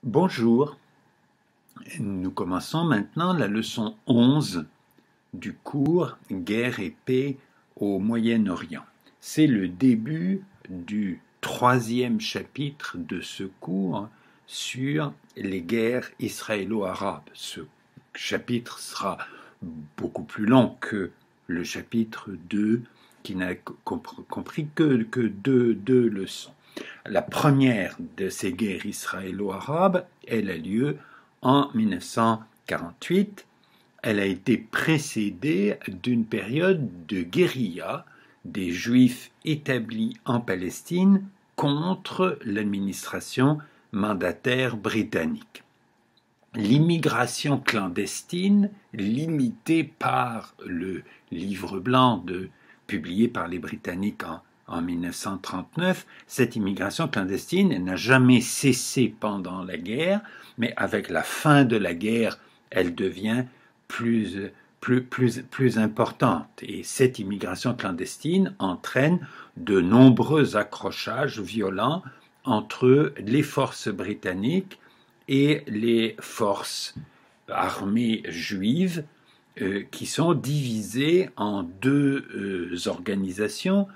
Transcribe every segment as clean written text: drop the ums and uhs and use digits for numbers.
Bonjour, nous commençons maintenant la leçon 11 du cours Guerre et paix au Moyen-Orient. C'est le début du troisième chapitre de ce cours sur les guerres israélo-arabes. Ce chapitre sera beaucoup plus long que le chapitre 2 qui n'a compris que deux leçons. La première de ces guerres israélo-arabes, elle a lieu en 1948. Elle a été précédée d'une période de guérilla des Juifs établis en Palestine contre l'administration mandataire britannique. L'immigration clandestine, limitée par le livre blanc publié par les Britanniques en 1939, cette immigration clandestine n'a jamais cessé pendant la guerre, mais avec la fin de la guerre, elle devient plus importante. Et cette immigration clandestine entraîne de nombreux accrochages violents entre les forces britanniques et les forces armées juives qui sont divisées en deux organisations.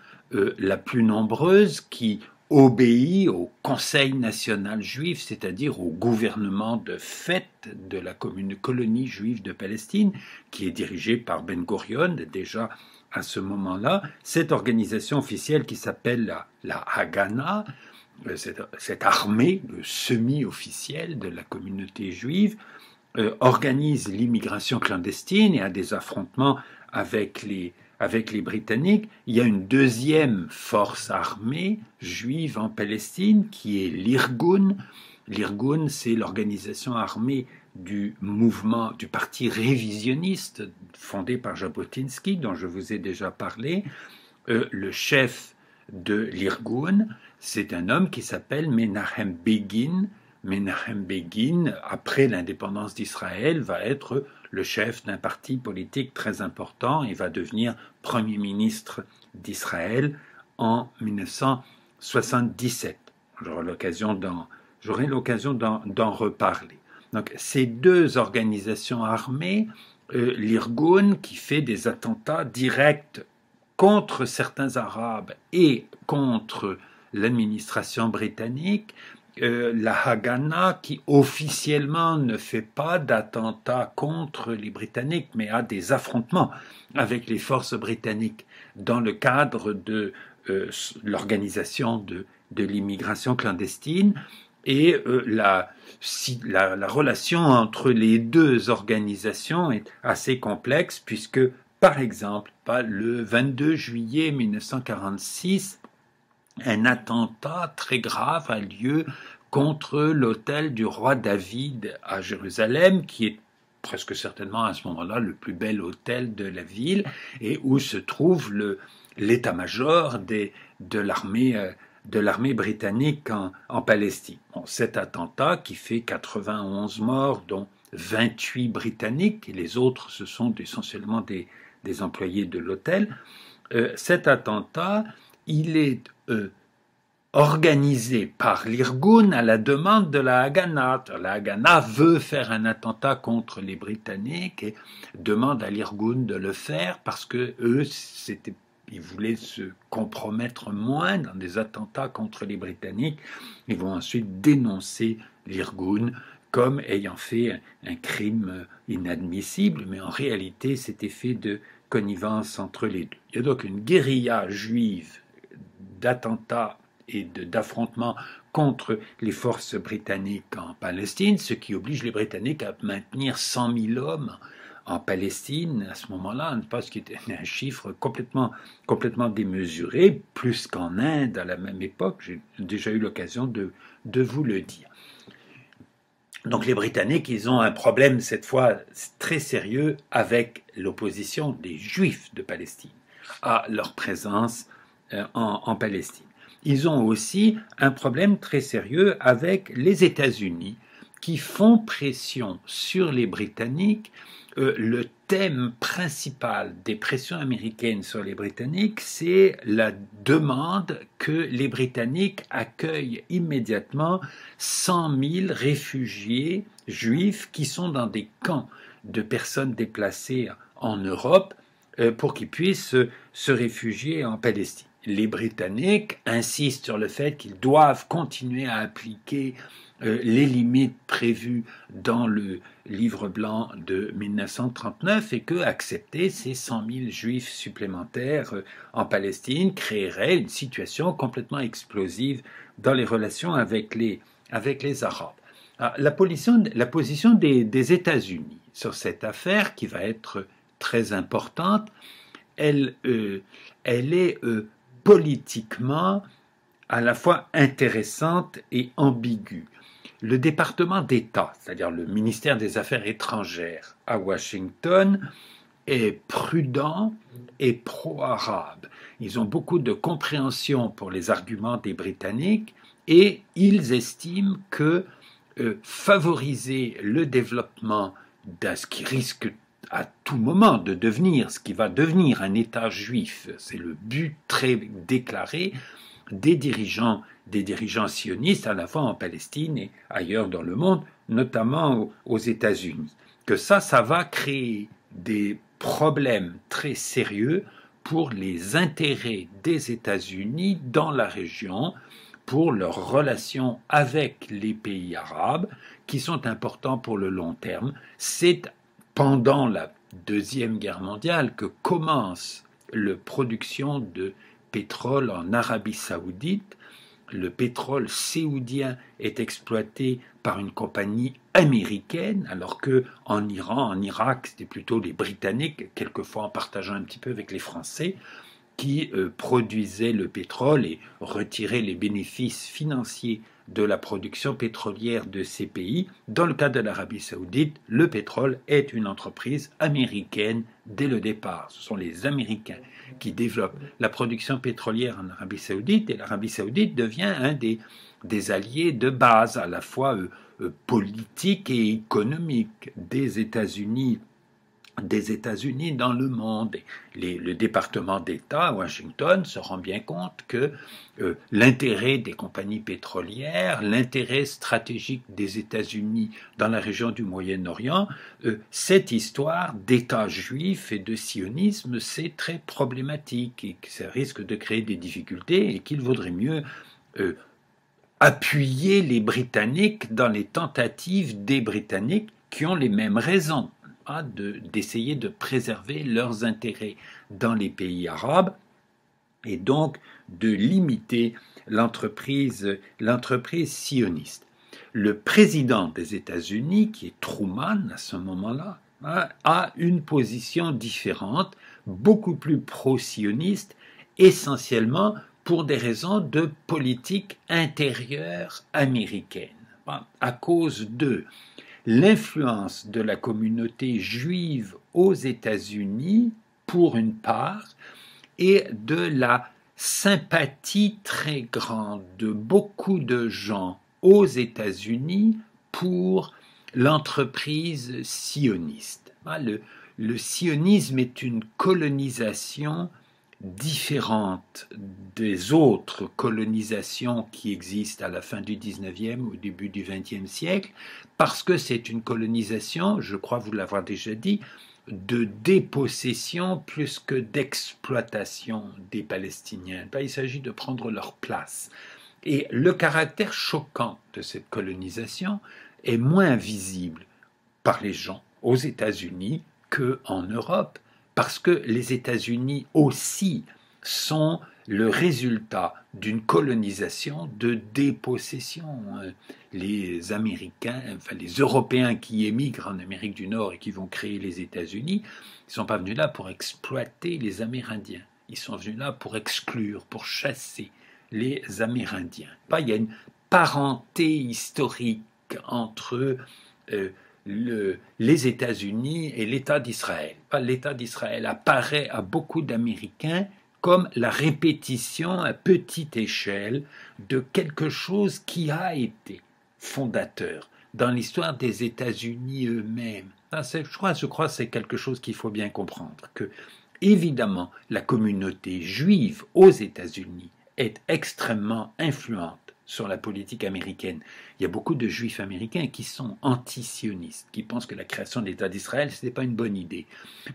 La plus nombreuse qui obéit au Conseil national juif, c'est-à-dire au gouvernement de fait de la colonie juive de Palestine, qui est dirigée par Ben Gurion déjà à ce moment-là. Cette organisation officielle qui s'appelle la Haganah, cette armée semi-officielle de la communauté juive, organise l'immigration clandestine et a des affrontements avec les Britanniques. Il y a une deuxième force armée juive en Palestine qui est l'Irgun. L'Irgun, c'est l'organisation armée du mouvement, du parti révisionniste fondé par Jabotinsky, dont je vous ai déjà parlé. Le chef de l'Irgun, c'est un homme qui s'appelle Menachem Begin. Menachem Begin, après l'indépendance d'Israël, va être le chef d'un parti politique très important et va devenir Premier ministre d'Israël en 1977. J'aurai l'occasion d'en reparler. Donc, ces deux organisations armées, l'Irgun qui fait des attentats directs contre certains Arabes et contre l'administration britannique, la Haganah qui officiellement ne fait pas d'attentats contre les Britanniques, mais a des affrontements avec les forces britanniques dans le cadre de l'organisation de l'immigration clandestine. Et la relation entre les deux organisations est assez complexe puisque, par exemple, le 22 juillet 1946, un attentat très grave a lieu contre l'hôtel du roi David à Jérusalem, qui est presque certainement à ce moment-là le plus bel hôtel de la ville, et où se trouve l'état-major de l'armée britannique en Palestine. Bon, cet attentat qui fait 91 morts, dont 28 britanniques, et les autres ce sont essentiellement des employés de l'hôtel, cet attentat, il est organisé par l'Irgun à la demande de la Haganah. La Haganah veut faire un attentat contre les Britanniques et demande à l'Irgun de le faire parce que eux, ils voulaient se compromettre moins dans des attentats contre les Britanniques. Ils vont ensuite dénoncer l'Irgun comme ayant fait un crime inadmissible, mais en réalité, c'était fait de connivence entre les deux. Il y a donc une guérilla juive d'attentats et d'affrontements contre les forces britanniques en Palestine, ce qui oblige les Britanniques à maintenir 100 000 hommes en Palestine à ce moment-là, ce qui était un chiffre complètement démesuré, plus qu'en Inde à la même époque. J'ai déjà eu l'occasion de vous le dire. Donc les Britanniques, ils ont un problème cette fois très sérieux avec l'opposition des Juifs de Palestine à leur présence en Palestine. Ils ont aussi un problème très sérieux avec les États-Unis qui font pression sur les Britanniques. Le thème principal des pressions américaines sur les Britanniques, c'est la demande que les Britanniques accueillent immédiatement 100 000 réfugiés juifs qui sont dans des camps de personnes déplacées en Europe pour qu'ils puissent se réfugier en Palestine. Les Britanniques insistent sur le fait qu'ils doivent continuer à appliquer les limites prévues dans le livre blanc de 1939 et que accepter ces 100 000 juifs supplémentaires en Palestine créerait une situation complètement explosive dans les relations avec les Arabes. Alors, la position des États-Unis sur cette affaire, qui va être très importante, elle est politiquement à la fois intéressante et ambiguë. Le département d'État, c'est-à-dire le ministère des Affaires étrangères à Washington, est prudent et pro-arabe. Ils ont beaucoup de compréhension pour les arguments des Britanniques et ils estiment que favoriser le développement de ce qui risque à tout moment de devenir, ce qui va devenir un État juif, c'est le but très déclaré des dirigeants sionistes, à la fois en Palestine et ailleurs dans le monde, notamment aux États-Unis. Que ça va créer des problèmes très sérieux pour les intérêts des États-Unis dans la région, pour leurs relations avec les pays arabes, qui sont importants pour le long terme. C'est pendant la Deuxième Guerre mondiale que commence la production de pétrole en Arabie saoudite. Le pétrole saoudien est exploité par une compagnie américaine, alors que en Iran, en Irak, c'était plutôt les Britanniques, quelquefois en partageant un petit peu avec les Français, qui produisaient le pétrole et retiraient les bénéfices financiers de la production pétrolière de ces pays. Dans le cas de l'Arabie saoudite, le pétrole est une entreprise américaine dès le départ. Ce sont les Américains qui développent la production pétrolière en Arabie saoudite et l'Arabie saoudite devient un des alliés de base à la fois politique et économique des États-Unis dans le monde. Le département d'État à Washington se rend bien compte que l'intérêt des compagnies pétrolières, l'intérêt stratégique des États-Unis dans la région du Moyen-Orient, cette histoire d'État juif et de sionisme, c'est très problématique et que ça risque de créer des difficultés et qu'il vaudrait mieux appuyer les Britanniques dans les tentatives des Britanniques qui ont les mêmes raisons d'essayer de préserver leurs intérêts dans les pays arabes et donc de limiter l'entreprise sioniste. Le président des États-Unis, qui est Truman à ce moment-là, a une position différente, beaucoup plus pro-sioniste, essentiellement pour des raisons de politique intérieure américaine, à cause de l'influence de la communauté juive aux États-Unis, pour une part, et de la sympathie très grande de beaucoup de gens aux États-Unis pour l'entreprise sioniste. Le sionisme est une colonisation différente des autres colonisations qui existent à la fin du 19e ou au début du 20e siècle, parce que c'est une colonisation, je crois vous l'avoir déjà dit, de dépossession plus que d'exploitation des Palestiniens. Il s'agit de prendre leur place. Et le caractère choquant de cette colonisation est moins visible par les gens aux États-Unis qu'en Europe, parce que les États-Unis aussi sont le résultat d'une colonisation de dépossession. Les Américains, enfin les Européens qui émigrent en Amérique du Nord et qui vont créer les États-Unis, ils ne sont pas venus là pour exploiter les Amérindiens. Ils sont venus là pour exclure, pour chasser les Amérindiens. Il y a une parenté historique entre les États-Unis et l'État d'Israël. L'État d'Israël apparaît à beaucoup d'Américains comme la répétition à petite échelle de quelque chose qui a été fondateur dans l'histoire des États-Unis eux-mêmes. Je crois que c'est quelque chose qu'il faut bien comprendre, que évidemment la communauté juive aux États-Unis est extrêmement influente sur la politique américaine. Il y a beaucoup de juifs américains qui sont anti-sionistes, qui pensent que la création de l'État d'Israël, ce n'est pas une bonne idée.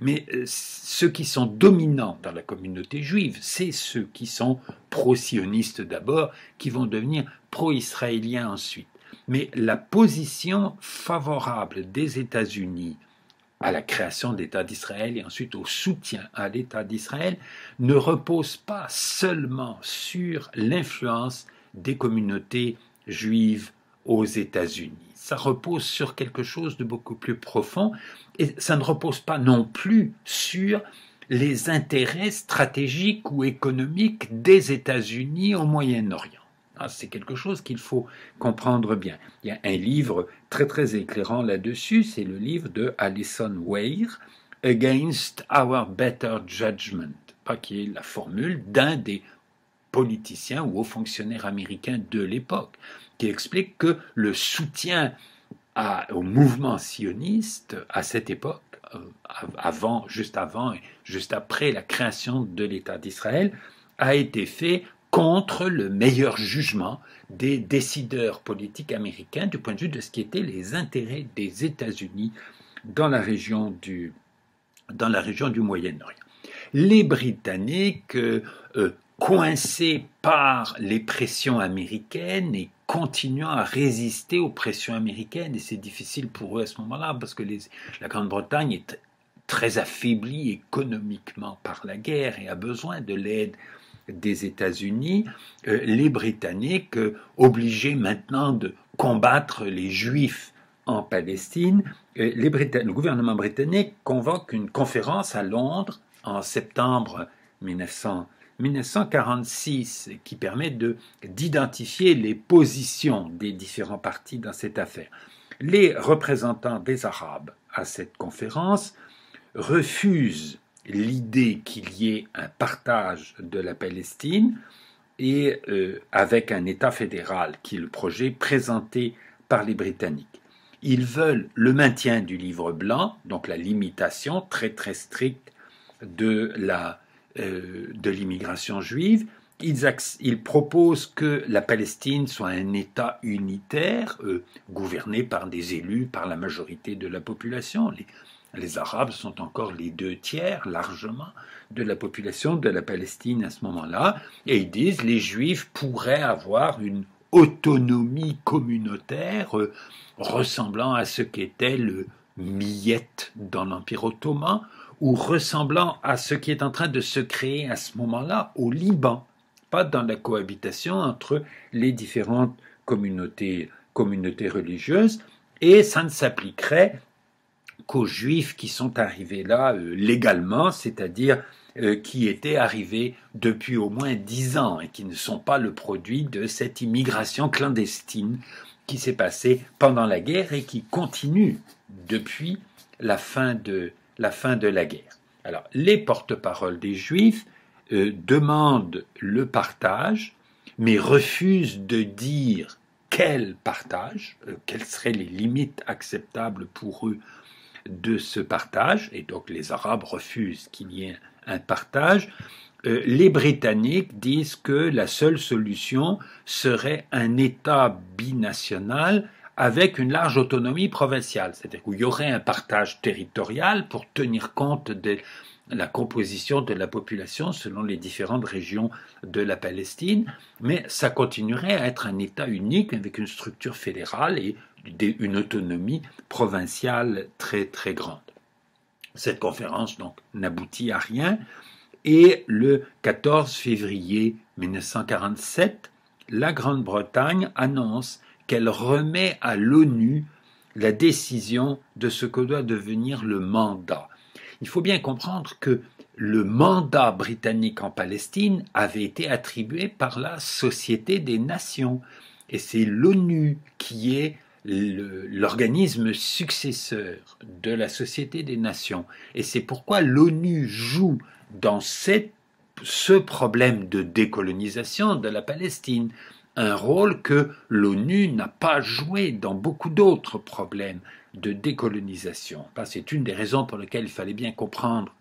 Mais ceux qui sont dominants dans la communauté juive, c'est ceux qui sont pro-sionistes d'abord, qui vont devenir pro-israéliens ensuite. Mais la position favorable des États-Unis à la création de l'État d'Israël et ensuite au soutien à l'État d'Israël ne repose pas seulement sur l'influence des communautés juives aux États-Unis. Ça repose sur quelque chose de beaucoup plus profond et ça ne repose pas non plus sur les intérêts stratégiques ou économiques des États-Unis au Moyen-Orient. C'est quelque chose qu'il faut comprendre bien. Il y a un livre très très éclairant là-dessus, c'est le livre de Alison Weir, Against Our Better Judgment, qui est la formule d'un des politiciens ou hauts fonctionnaires américains de l'époque, qui explique que le soutien au mouvement sioniste à cette époque, juste avant et juste après la création de l'État d'Israël, a été fait contre le meilleur jugement des décideurs politiques américains du point de vue de ce qui étaient les intérêts des États-Unis dans la région du Moyen-Orient. Les Britanniques, coincés par les pressions américaines et continuant à résister aux pressions américaines, et c'est difficile pour eux à ce moment-là parce que la Grande-Bretagne est très affaiblie économiquement par la guerre et a besoin de l'aide des États-Unis, les Britanniques, obligés maintenant de combattre les Juifs en Palestine, le gouvernement britannique convoque une conférence à Londres en septembre 1946 qui permet d'identifier les positions des différents partis dans cette affaire. Les représentants des Arabes à cette conférence refusent l'idée qu'il y ait un partage de la Palestine et avec un État fédéral qui est le projet présenté par les Britanniques. Ils veulent le maintien du livre blanc, donc la limitation très très stricte de l'immigration juive. Ils proposent que la Palestine soit un État unitaire, gouverné par des élus, par la majorité de la population. Les Arabes sont encore les 2/3 largement de la population de la Palestine à ce moment-là, et ils disent que les Juifs pourraient avoir une autonomie communautaire ressemblant à ce qu'était le Miette dans l'Empire ottoman, ou ressemblant à ce qui est en train de se créer à ce moment-là au Liban, pas dans la cohabitation entre les différentes communautés religieuses, et ça ne s'appliquerait qu'aux Juifs qui sont arrivés là légalement, c'est-à-dire qui étaient arrivés depuis au moins 10 ans et qui ne sont pas le produit de cette immigration clandestine qui s'est passée pendant la guerre et qui continue depuis la fin de la guerre. Alors, les porte-paroles des Juifs demandent le partage, mais refusent de dire quel partage, quelles seraient les limites acceptables pour eux de ce partage, et donc les Arabes refusent qu'il y ait un partage. Les Britanniques disent que la seule solution serait un État binational avec une large autonomie provinciale, c'est-à-dire qu'il y aurait un partage territorial pour tenir compte de la composition de la population selon les différentes régions de la Palestine, mais ça continuerait à être un État unique avec une structure fédérale et une autonomie provinciale très très grande. Cette conférence donc n'aboutit à rien et le 14 février 1947, la Grande-Bretagne annonce qu'elle remet à l'ONU la décision de ce que doit devenir le mandat. Il faut bien comprendre que le mandat britannique en Palestine avait été attribué par la Société des Nations et c'est l'ONU qui est l'organisme successeur de la Société des Nations. Et c'est pourquoi l'ONU joue dans ce problème de décolonisation de la Palestine un rôle que l'ONU n'a pas joué dans beaucoup d'autres problèmes de décolonisation. C'est une des raisons pour lesquelles il fallait bien comprendre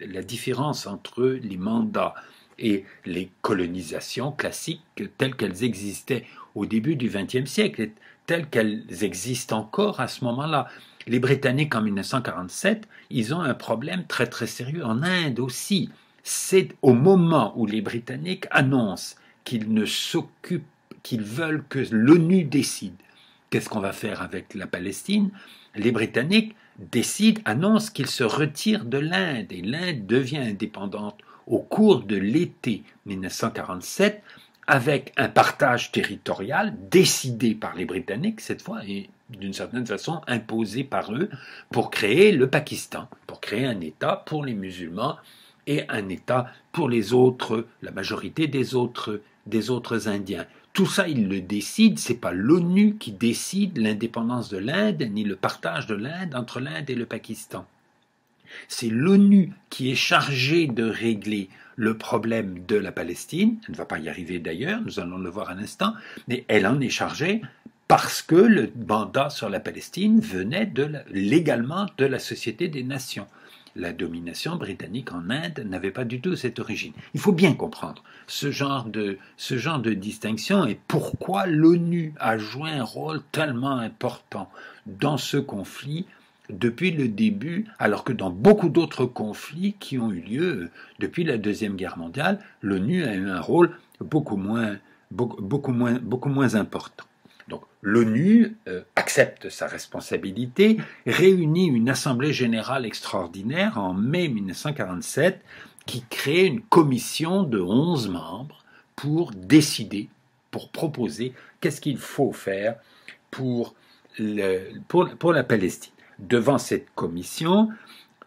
la différence entre les mandats et les colonisations classiques telles qu'elles existaient au début du XXe siècle, et telles qu'elles existent encore à ce moment-là. Les Britanniques, en 1947, ils ont un problème très très sérieux. En Inde aussi, c'est au moment où les Britanniques annoncent qu'ils ne s'occupent, qu'ils veulent que l'ONU décide. Qu'est-ce qu'on va faire avec la Palestine? Les Britanniques annoncent qu'ils se retirent de l'Inde, et l'Inde devient indépendante au cours de l'été 1947, avec un partage territorial décidé par les Britanniques, cette fois, et d'une certaine façon imposé par eux, pour créer le Pakistan, pour créer un État pour les musulmans et un État pour les autres, la majorité des autres Indiens. Tout ça, ils le décident, c'est pas l'ONU qui décide l'indépendance de l'Inde, ni le partage de l'Inde entre l'Inde et le Pakistan. C'est l'ONU qui est chargée de régler le problème de la Palestine. Elle ne va pas y arriver d'ailleurs, nous allons le voir un instant, mais elle en est chargée parce que le mandat sur la Palestine venait légalement de la Société des Nations. La domination britannique en Inde n'avait pas du tout cette origine. Il faut bien comprendre ce genre de distinction et pourquoi l'ONU a joué un rôle tellement important dans ce conflit depuis le début, alors que dans beaucoup d'autres conflits qui ont eu lieu depuis la Deuxième Guerre mondiale, l'ONU a eu un rôle beaucoup moins important. Donc l'ONU accepte sa responsabilité, réunit une assemblée générale extraordinaire en mai 1947 qui crée une commission de 11 membres pour décider, pour proposer qu'est-ce qu'il faut faire pour la Palestine. Devant cette commission,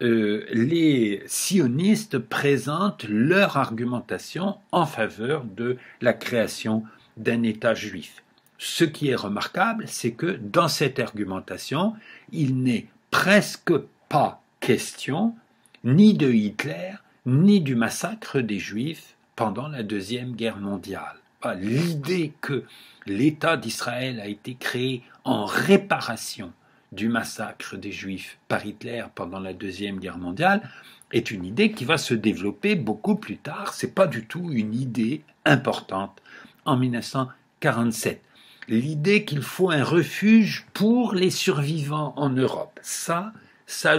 les sionistes présentent leur argumentation en faveur de la création d'un État juif. Ce qui est remarquable, c'est que dans cette argumentation, il n'est presque pas question ni de Hitler, ni du massacre des Juifs pendant la Deuxième Guerre mondiale. L'idée que l'État d'Israël a été créé en réparation du massacre des Juifs par Hitler pendant la Deuxième Guerre mondiale est une idée qui va se développer beaucoup plus tard. C'est pas du tout une idée importante en 1947. L'idée qu'il faut un refuge pour les survivants en Europe, ça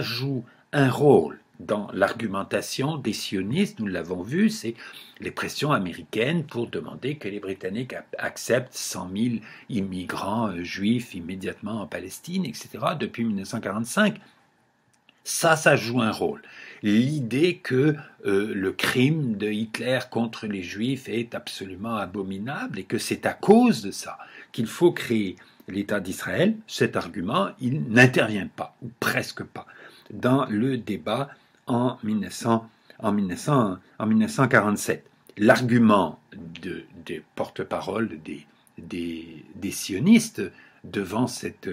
joue un rôle dans l'argumentation des sionistes, nous l'avons vu, c'est les pressions américaines pour demander que les Britanniques acceptent 100 000 immigrants juifs immédiatement en Palestine, etc., depuis 1945. Ça joue un rôle. L'idée que le crime de Hitler contre les Juifs est absolument abominable et que c'est à cause de ça qu'il faut créer l'État d'Israël, cet argument, il n'intervient pas, ou presque pas, dans le débat en 1947. L'argument des porte-parole des sionistes devant cette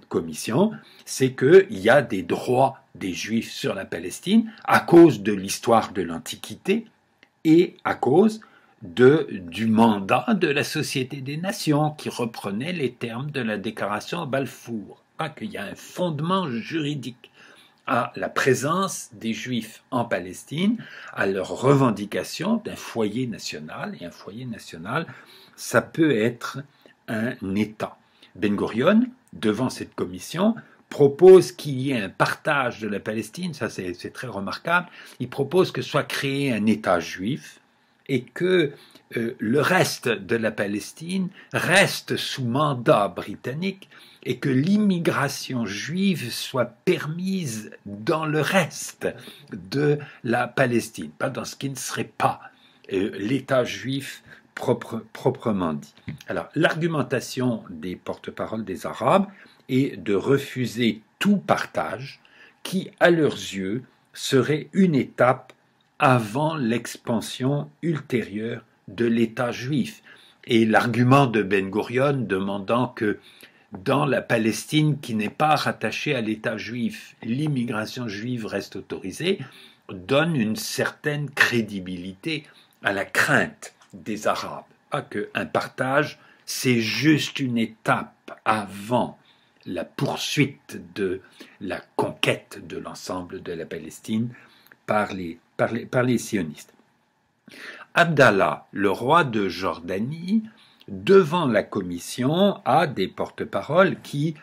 commission, c'est qu'il y a des droits des Juifs sur la Palestine à cause de l'histoire de l'Antiquité et à cause du mandat de la Société des Nations qui reprenait les termes de la déclaration de Balfour. Qu'il y a un fondement juridique à la présence des Juifs en Palestine, à leur revendication d'un foyer national, et un foyer national, ça peut être un État. Ben Gurion, devant cette commission, propose qu'il y ait un partage de la Palestine, ça c'est très remarquable, il propose que soit créé un État juif et que le reste de la Palestine reste sous mandat britannique et que l'immigration juive soit permise dans le reste de la Palestine, pas dans ce qui ne serait pas l'État juif proprement dit. Alors, l'argumentation des porte-paroles des Arabes est de refuser tout partage qui, à leurs yeux, serait une étape avant l'expansion ultérieure de l'État juif. Et l'argument de Ben Gurion demandant que dans la Palestine qui n'est pas rattachée à l'État juif, l'immigration juive reste autorisée, donne une certaine crédibilité à la crainte des Arabes pas qu'un partage, c'est juste une étape avant la poursuite de la conquête de l'ensemble de la Palestine par les sionistes. Abdallah, le roi de Jordanie, devant la commission, a des porte-paroles qui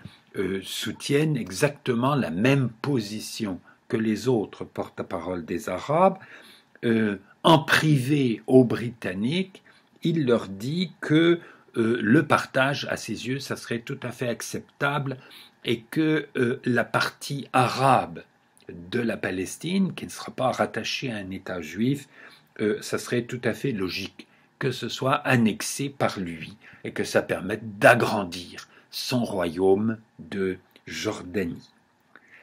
soutiennent exactement la même position que les autres porte-paroles des Arabes. En privé aux Britanniques, il leur dit que le partage, à ses yeux, ça serait tout à fait acceptable et que la partie arabe de la Palestine, qui ne sera pas rattachée à un État juif, ça serait tout à fait logique que ce soit annexé par lui et que ça permette d'agrandir son royaume de Jordanie.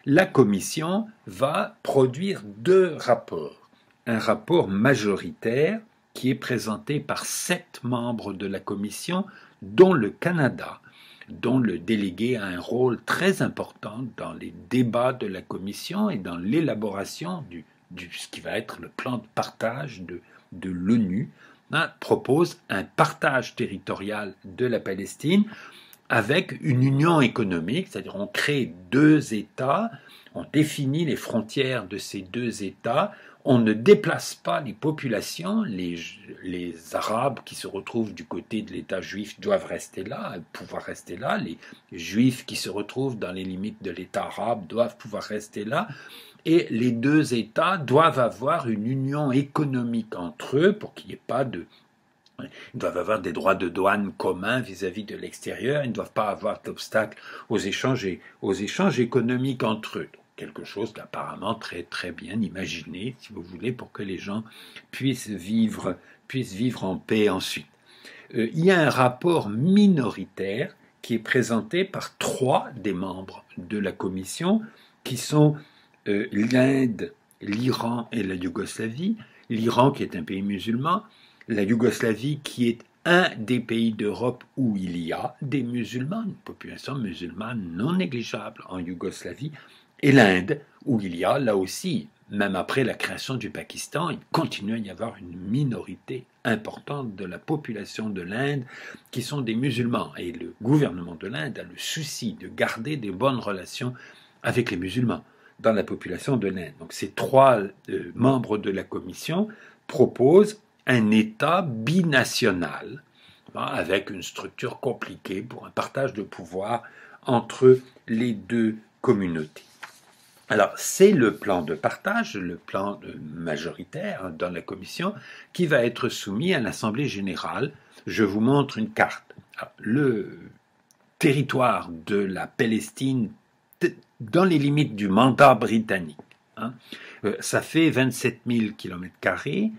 La commission va produire 2 rapports. Un rapport majoritaire qui est présenté par 7 membres de la commission, dont le Canada, dont le délégué a un rôle très important dans les débats de la commission et dans l'élaboration ce qui va être le plan de partage de l'ONU, propose un partage territorial de la Palestine avec une union économique, c'est-à-dire on crée 2 États, on définit les frontières de ces 2 États, on ne déplace pas les populations, les Arabes qui se retrouvent du côté de l'État juif doivent rester là, pouvoir rester là, les Juifs qui se retrouvent dans les limites de l'État arabe doivent pouvoir rester là, et les 2 États doivent avoir une union économique entre eux pour qu'il n'y ait pas de... Ils doivent avoir des droits de douane communs vis-à-vis de l'extérieur, ils ne doivent pas avoir d'obstacles aux échanges économiques entre eux. Donc, quelque chose d'apparemment très, très bien imaginé, si vous voulez, pour que les gens puissent vivre en paix ensuite. Il y a un rapport minoritaire qui est présenté par 3 des membres de la commission, qui sont l'Inde, l'Iran et la Yougoslavie. L'Iran qui est un pays musulman, la Yougoslavie qui est un des pays d'Europe où il y a des musulmans, une population musulmane non négligeable en Yougoslavie, et l'Inde où il y a là aussi, même après la création du Pakistan, il continue à y avoir une minorité importante de la population de l'Inde qui sont des musulmans. Et le gouvernement de l'Inde a le souci de garder des bonnes relations avec les musulmans dans la population de l'Inde. Donc ces 3 membres de la commission proposent un État binational avec une structure compliquée pour un partage de pouvoir entre les 2 communautés. Alors, c'est le plan de partage, le plan majoritaire dans la commission, qui va être soumis à l'Assemblée générale. Je vous montre une carte. Alors, le territoire de la Palestine dans les limites du mandat britannique, ça fait 27 000 km²,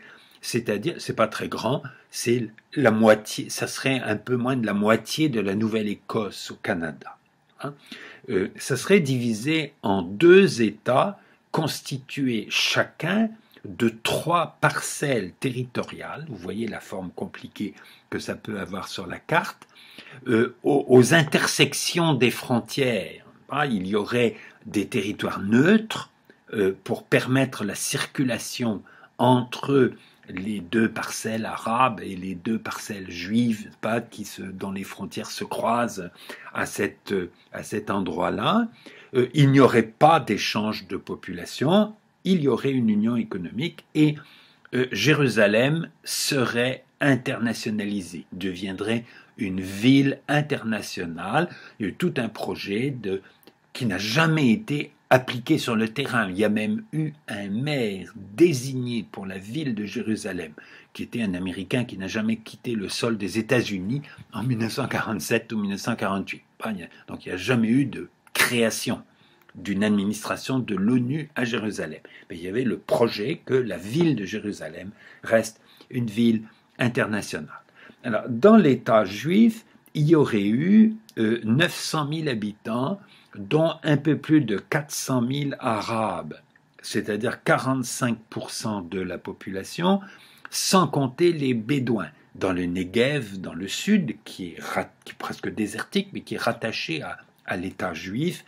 c'est-à-dire, c'est pas très grand, c'est la moitié, ça serait un peu moins de la moitié de la Nouvelle-Écosse au Canada. Ça serait divisé en 2 États constitués chacun de 3 parcelles territoriales. Vous voyez la forme compliquée que ça peut avoir sur la carte. Aux intersections des frontières, il y aurait des territoires neutres pour permettre la circulation entre les 2 parcelles arabes et les 2 parcelles juives, dont les frontières se croisent à cet endroit-là. Il n'y aurait pas d'échange de population, il y aurait une union économique et Jérusalem serait internationalisée, deviendrait une ville internationale. Il y a eu tout un projet qui n'a jamais été appliqué sur le terrain. Il y a même eu un maire désigné pour la ville de Jérusalem, qui était un Américain qui n'a jamais quitté le sol des États-Unis en 1947 ou 1948. Donc il n'y a jamais eu de création d'une administration de l'ONU à Jérusalem. Mais il y avait le projet que la ville de Jérusalem reste une ville internationale. Alors, dans l'État juif, il y aurait eu 900 000 habitants, dont un peu plus de 400 000 Arabes, c'est-à-dire 45% de la population, sans compter les Bédouins. Dans le Negev, dans le sud, qui est presque désertique, mais qui est rattaché à l'État juif,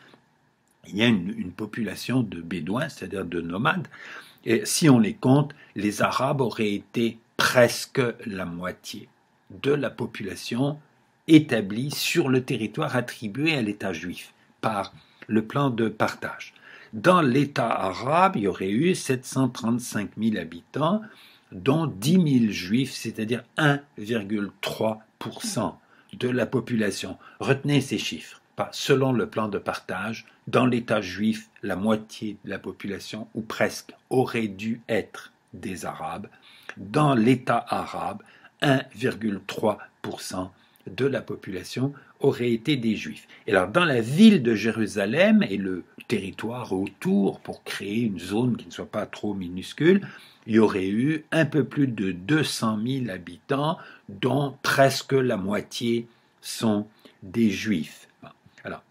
il y a une population de Bédouins, c'est-à-dire de nomades. Et si on les compte, les Arabes auraient été presque la moitié de la population établie sur le territoire attribué à l'État juif par le plan de partage. Dans l'État arabe, il y aurait eu 735 000 habitants, dont 10 000 juifs, c'est-à-dire 1,3% de la population. Retenez ces chiffres. Selon le plan de partage, dans l'État juif, la moitié de la population, ou presque, aurait dû être des Arabes. Dans l'État arabe, 1,3% de la population aurait été des Juifs. Et alors, dans la ville de Jérusalem et le territoire autour, pour créer une zone qui ne soit pas trop minuscule, il y aurait eu un peu plus de 200 000 habitants, dont presque la moitié sont des Juifs. Alors,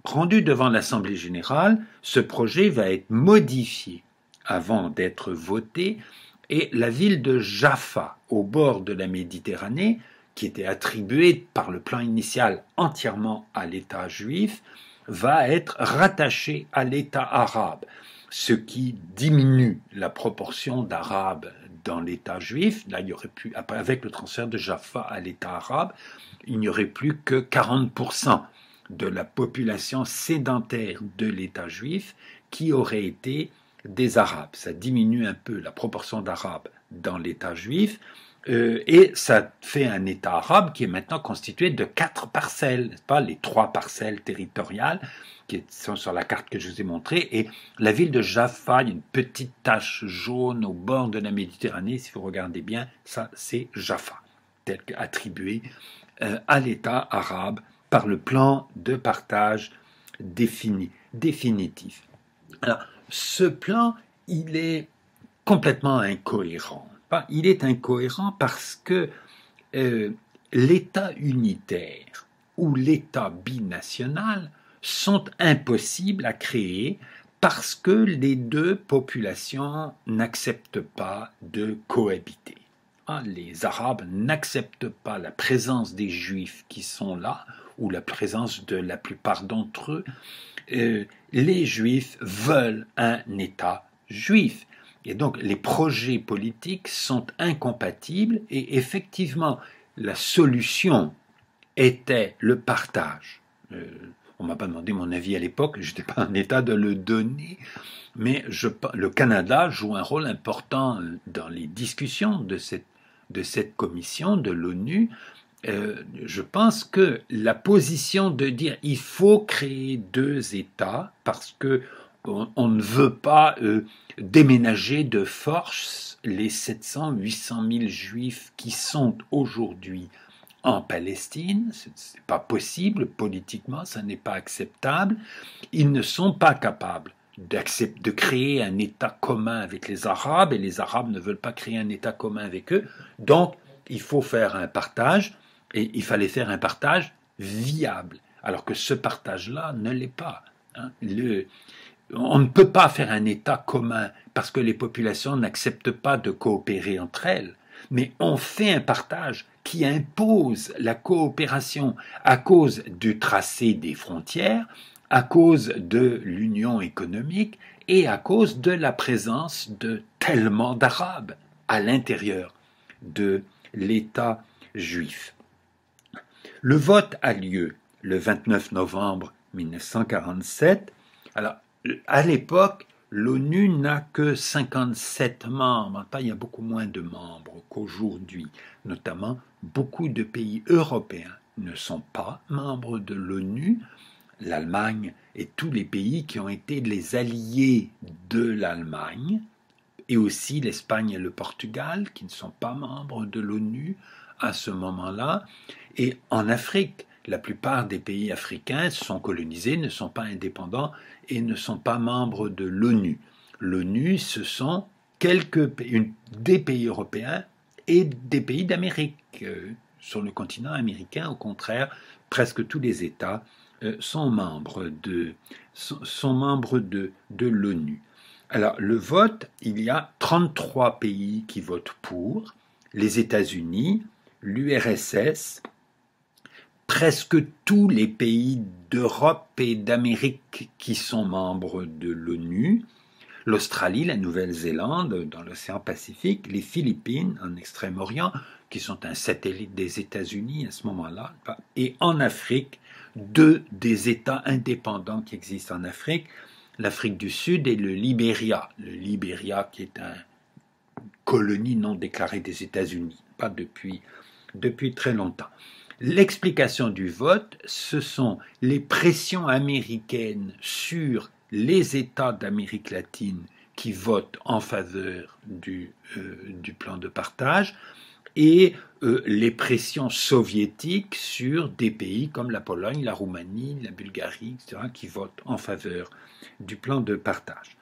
rendu devant l'Assemblée générale, ce projet va être modifié avant d'être voté, et la ville de Jaffa, au bord de la Méditerranée, qui était attribuée par le plan initial entièrement à l'État juif, va être rattachée à l'État arabe, ce qui diminue la proportion d'Arabes dans l'État juif. Là, il y aurait plus, avec le transfert de Jaffa à l'État arabe, il n'y aurait plus que 40% de la population sédentaire de l'État juif qui aurait été des Arabes. Ça diminue un peu la proportion d'Arabes dans l'État juif, et ça fait un État arabe qui est maintenant constitué de 4 parcelles, n'est-ce pas, les 3 parcelles territoriales qui sont sur la carte que je vous ai montrée, et la ville de Jaffa, il y a une petite tache jaune au bord de la Méditerranée, si vous regardez bien, ça c'est Jaffa, tel qu'attribué à l'État arabe par le plan de partage définitif. Alors, ce plan, il est complètement incohérent. Il est incohérent parce que l'État unitaire ou l'État binational sont impossibles à créer parce que les deux populations n'acceptent pas de cohabiter. Les Arabes n'acceptent pas la présence des Juifs qui sont là, ou la présence de la plupart d'entre eux. Les Juifs veulent un État juif. Et donc les projets politiques sont incompatibles, et effectivement la solution était le partage. On ne m'a pas demandé mon avis à l'époque, je n'étais pas en état de le donner, mais le Canada joue un rôle important dans les discussions de cette commission de l'ONU. Je pense que la position de dire il faut créer 2 États parce que on ne veut pas déménager de force les 700-800 000 Juifs qui sont aujourd'hui en Palestine. Ce n'est pas possible politiquement, ça n'est pas acceptable. Ils ne sont pas capables de créer un État commun avec les Arabes, et les Arabes ne veulent pas créer un État commun avec eux. Donc, il faut faire un partage, et il fallait faire un partage viable, alors que ce partage-là ne l'est pas. On ne peut pas faire un État commun parce que les populations n'acceptent pas de coopérer entre elles, mais on fait un partage qui impose la coopération à cause du tracé des frontières, à cause de l'union économique et à cause de la présence de tellement d'Arabes à l'intérieur de l'État juif. Le vote a lieu le 29 novembre 1947. Alors, à l'époque, l'ONU n'a que 57 membres. Il y a beaucoup moins de membres qu'aujourd'hui. Notamment, beaucoup de pays européens ne sont pas membres de l'ONU. L'Allemagne et tous les pays qui ont été les alliés de l'Allemagne, et aussi l'Espagne et le Portugal, qui ne sont pas membres de l'ONU à ce moment-là. Et en Afrique, la plupart des pays africains sont colonisés, ne sont pas indépendants et ne sont pas membres de l'ONU. L'ONU, ce sont des pays européens et des pays d'Amérique. Sur le continent américain, au contraire, presque tous les États sont membres de l'ONU. Alors, le vote, il y a 33 pays qui votent pour, les États-Unis, l'URSS, presque tous les pays d'Europe et d'Amérique qui sont membres de l'ONU, l'Australie, la Nouvelle-Zélande dans l'océan Pacifique, les Philippines en Extrême-Orient, qui sont un satellite des États-Unis à ce moment-là, et en Afrique, deux des États indépendants qui existent en Afrique, l'Afrique du Sud et le Libéria. Le Libéria qui est une colonie non déclarée des États-Unis, pas depuis très longtemps. L'explication du vote, ce sont les pressions américaines sur les États d'Amérique latine qui votent en faveur du plan de partage et les pressions soviétiques sur des pays comme la Pologne, la Roumanie, la Bulgarie, etc., qui votent en faveur du plan de partage.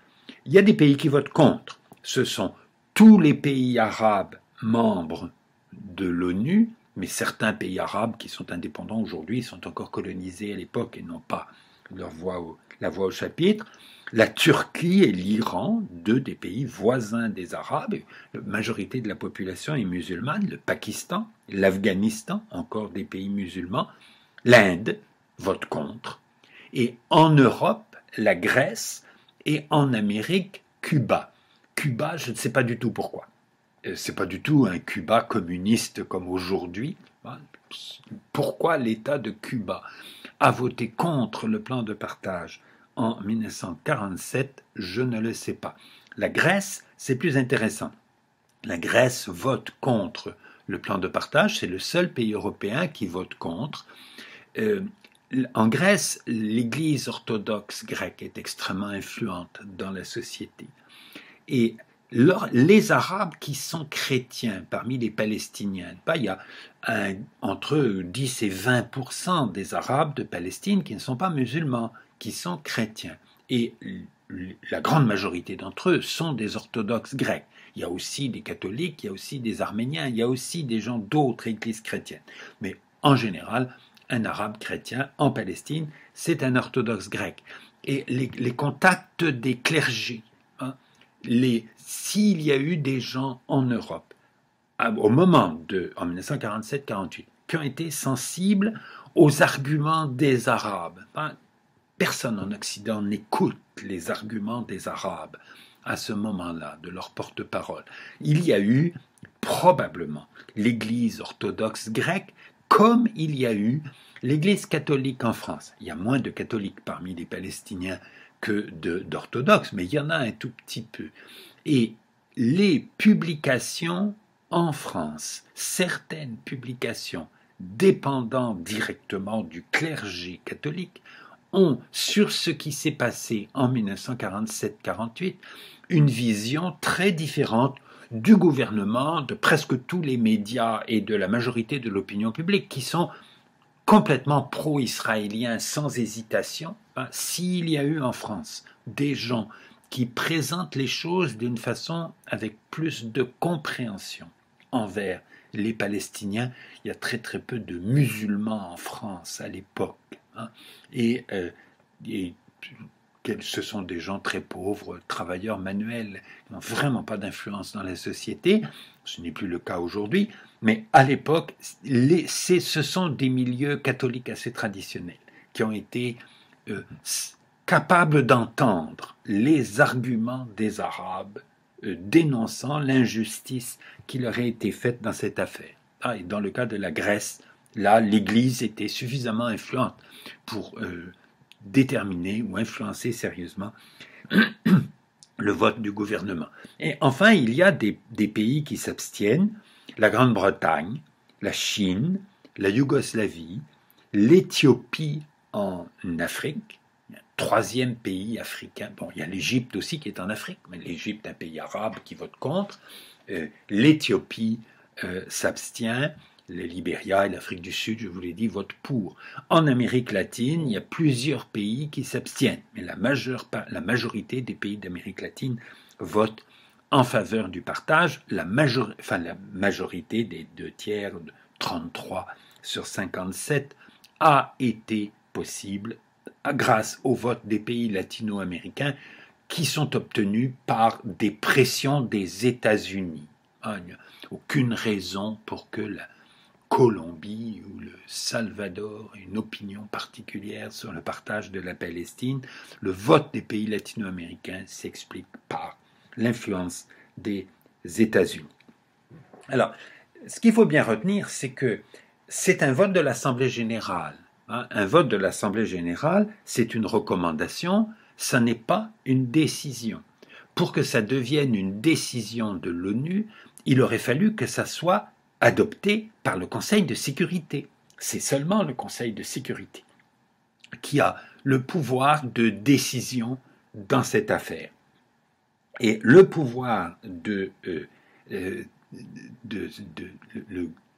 Il y a des pays qui votent contre. Ce sont tous les pays arabes membres de l'ONU, mais certains pays arabes qui sont indépendants aujourd'hui sont encore colonisés à l'époque et n'ont pas la voix au chapitre. La Turquie et l'Iran, deux des pays voisins des Arabes, la majorité de la population est musulmane, le Pakistan, l'Afghanistan, encore des pays musulmans, l'Inde vote contre, et en Europe, la Grèce, et en Amérique, Cuba. Cuba, je ne sais pas du tout pourquoi. C'est pas du tout un Cuba communiste comme aujourd'hui. Pourquoi l'État de Cuba a voté contre le plan de partage en 1947, je ne le sais pas. La Grèce, c'est plus intéressant. La Grèce vote contre le plan de partage, c'est le seul pays européen qui vote contre. En Grèce, l'Église orthodoxe grecque est extrêmement influente dans la société. Et les Arabes qui sont chrétiens parmi les Palestiniens, il y a entre 10 et 20% des Arabes de Palestine qui ne sont pas musulmans, qui sont chrétiens. Et la grande majorité d'entre eux sont des orthodoxes grecs. Il y a aussi des catholiques, il y a aussi des arméniens, il y a aussi des gens d'autres églises chrétiennes. Mais en général, un arabe chrétien en Palestine, c'est un orthodoxe grec. Et les contacts des clergés, s'il y a eu des gens en Europe, au moment en 1947-48, qui ont été sensibles aux arguments des Arabes, personne en Occident n'écoute les arguments des Arabes à ce moment-là, de leur porte-parole. Il y a eu probablement l'Église orthodoxe grecque, comme il y a eu l'Église catholique en France. Il y a moins de catholiques parmi les Palestiniens que d'orthodoxes, mais il y en a un tout petit peu. Et les publications en France, certaines publications dépendant directement du clergé catholique, ont, sur ce qui s'est passé en 1947-48, une vision très différente du gouvernement, de presque tous les médias et de la majorité de l'opinion publique, qui sont complètement pro-israéliens sans hésitation. S'il y a eu en France des gens qui présentent les choses d'une façon avec plus de compréhension envers les Palestiniens, il y a très très peu de musulmans en France à l'époque. Et ce sont des gens très pauvres, travailleurs manuels, qui n'ont vraiment pas d'influence dans la société. Ce n'est plus le cas aujourd'hui, mais à l'époque, ce sont des milieux catholiques assez traditionnels qui ont été capables d'entendre les arguments des Arabes dénonçant l'injustice qui leur a été faite dans cette affaire. Et dans le cas de la Grèce, là, l'Église était suffisamment influente pour déterminer ou influencer sérieusement le vote du gouvernement. Et enfin, il y a des pays qui s'abstiennent, la Grande-Bretagne, la Chine, la Yougoslavie, l'Éthiopie en Afrique, troisième pays africain. Bon, il y a l'Égypte aussi qui est en Afrique, mais l'Égypte, un pays arabe qui vote contre. L'Éthiopie s'abstient. Le Libéria et l'Afrique du Sud, je vous l'ai dit, votent pour. En Amérique latine, il y a plusieurs pays qui s'abstiennent, mais la majorité des pays d'Amérique latine votent en faveur du partage. La majorité des 2/3, 33 sur 57, a été possible grâce au vote des pays latino-américains qui sont obtenus par des pressions des États-Unis. Il n'y a aucune raison pour que la Colombie ou le Salvador une opinion particulière sur le partage de la Palestine. Le vote des pays latino-américains s'explique par l'influence des États-Unis. Alors, ce qu'il faut bien retenir, c'est que c'est un vote de l'Assemblée générale. Un vote de l'Assemblée générale, c'est une recommandation, ça n'est pas une décision. Pour que ça devienne une décision de l'ONU, il aurait fallu que ça soit adopté par le Conseil de sécurité. C'est seulement le Conseil de sécurité qui a le pouvoir de décision dans cette affaire. Et le pouvoir le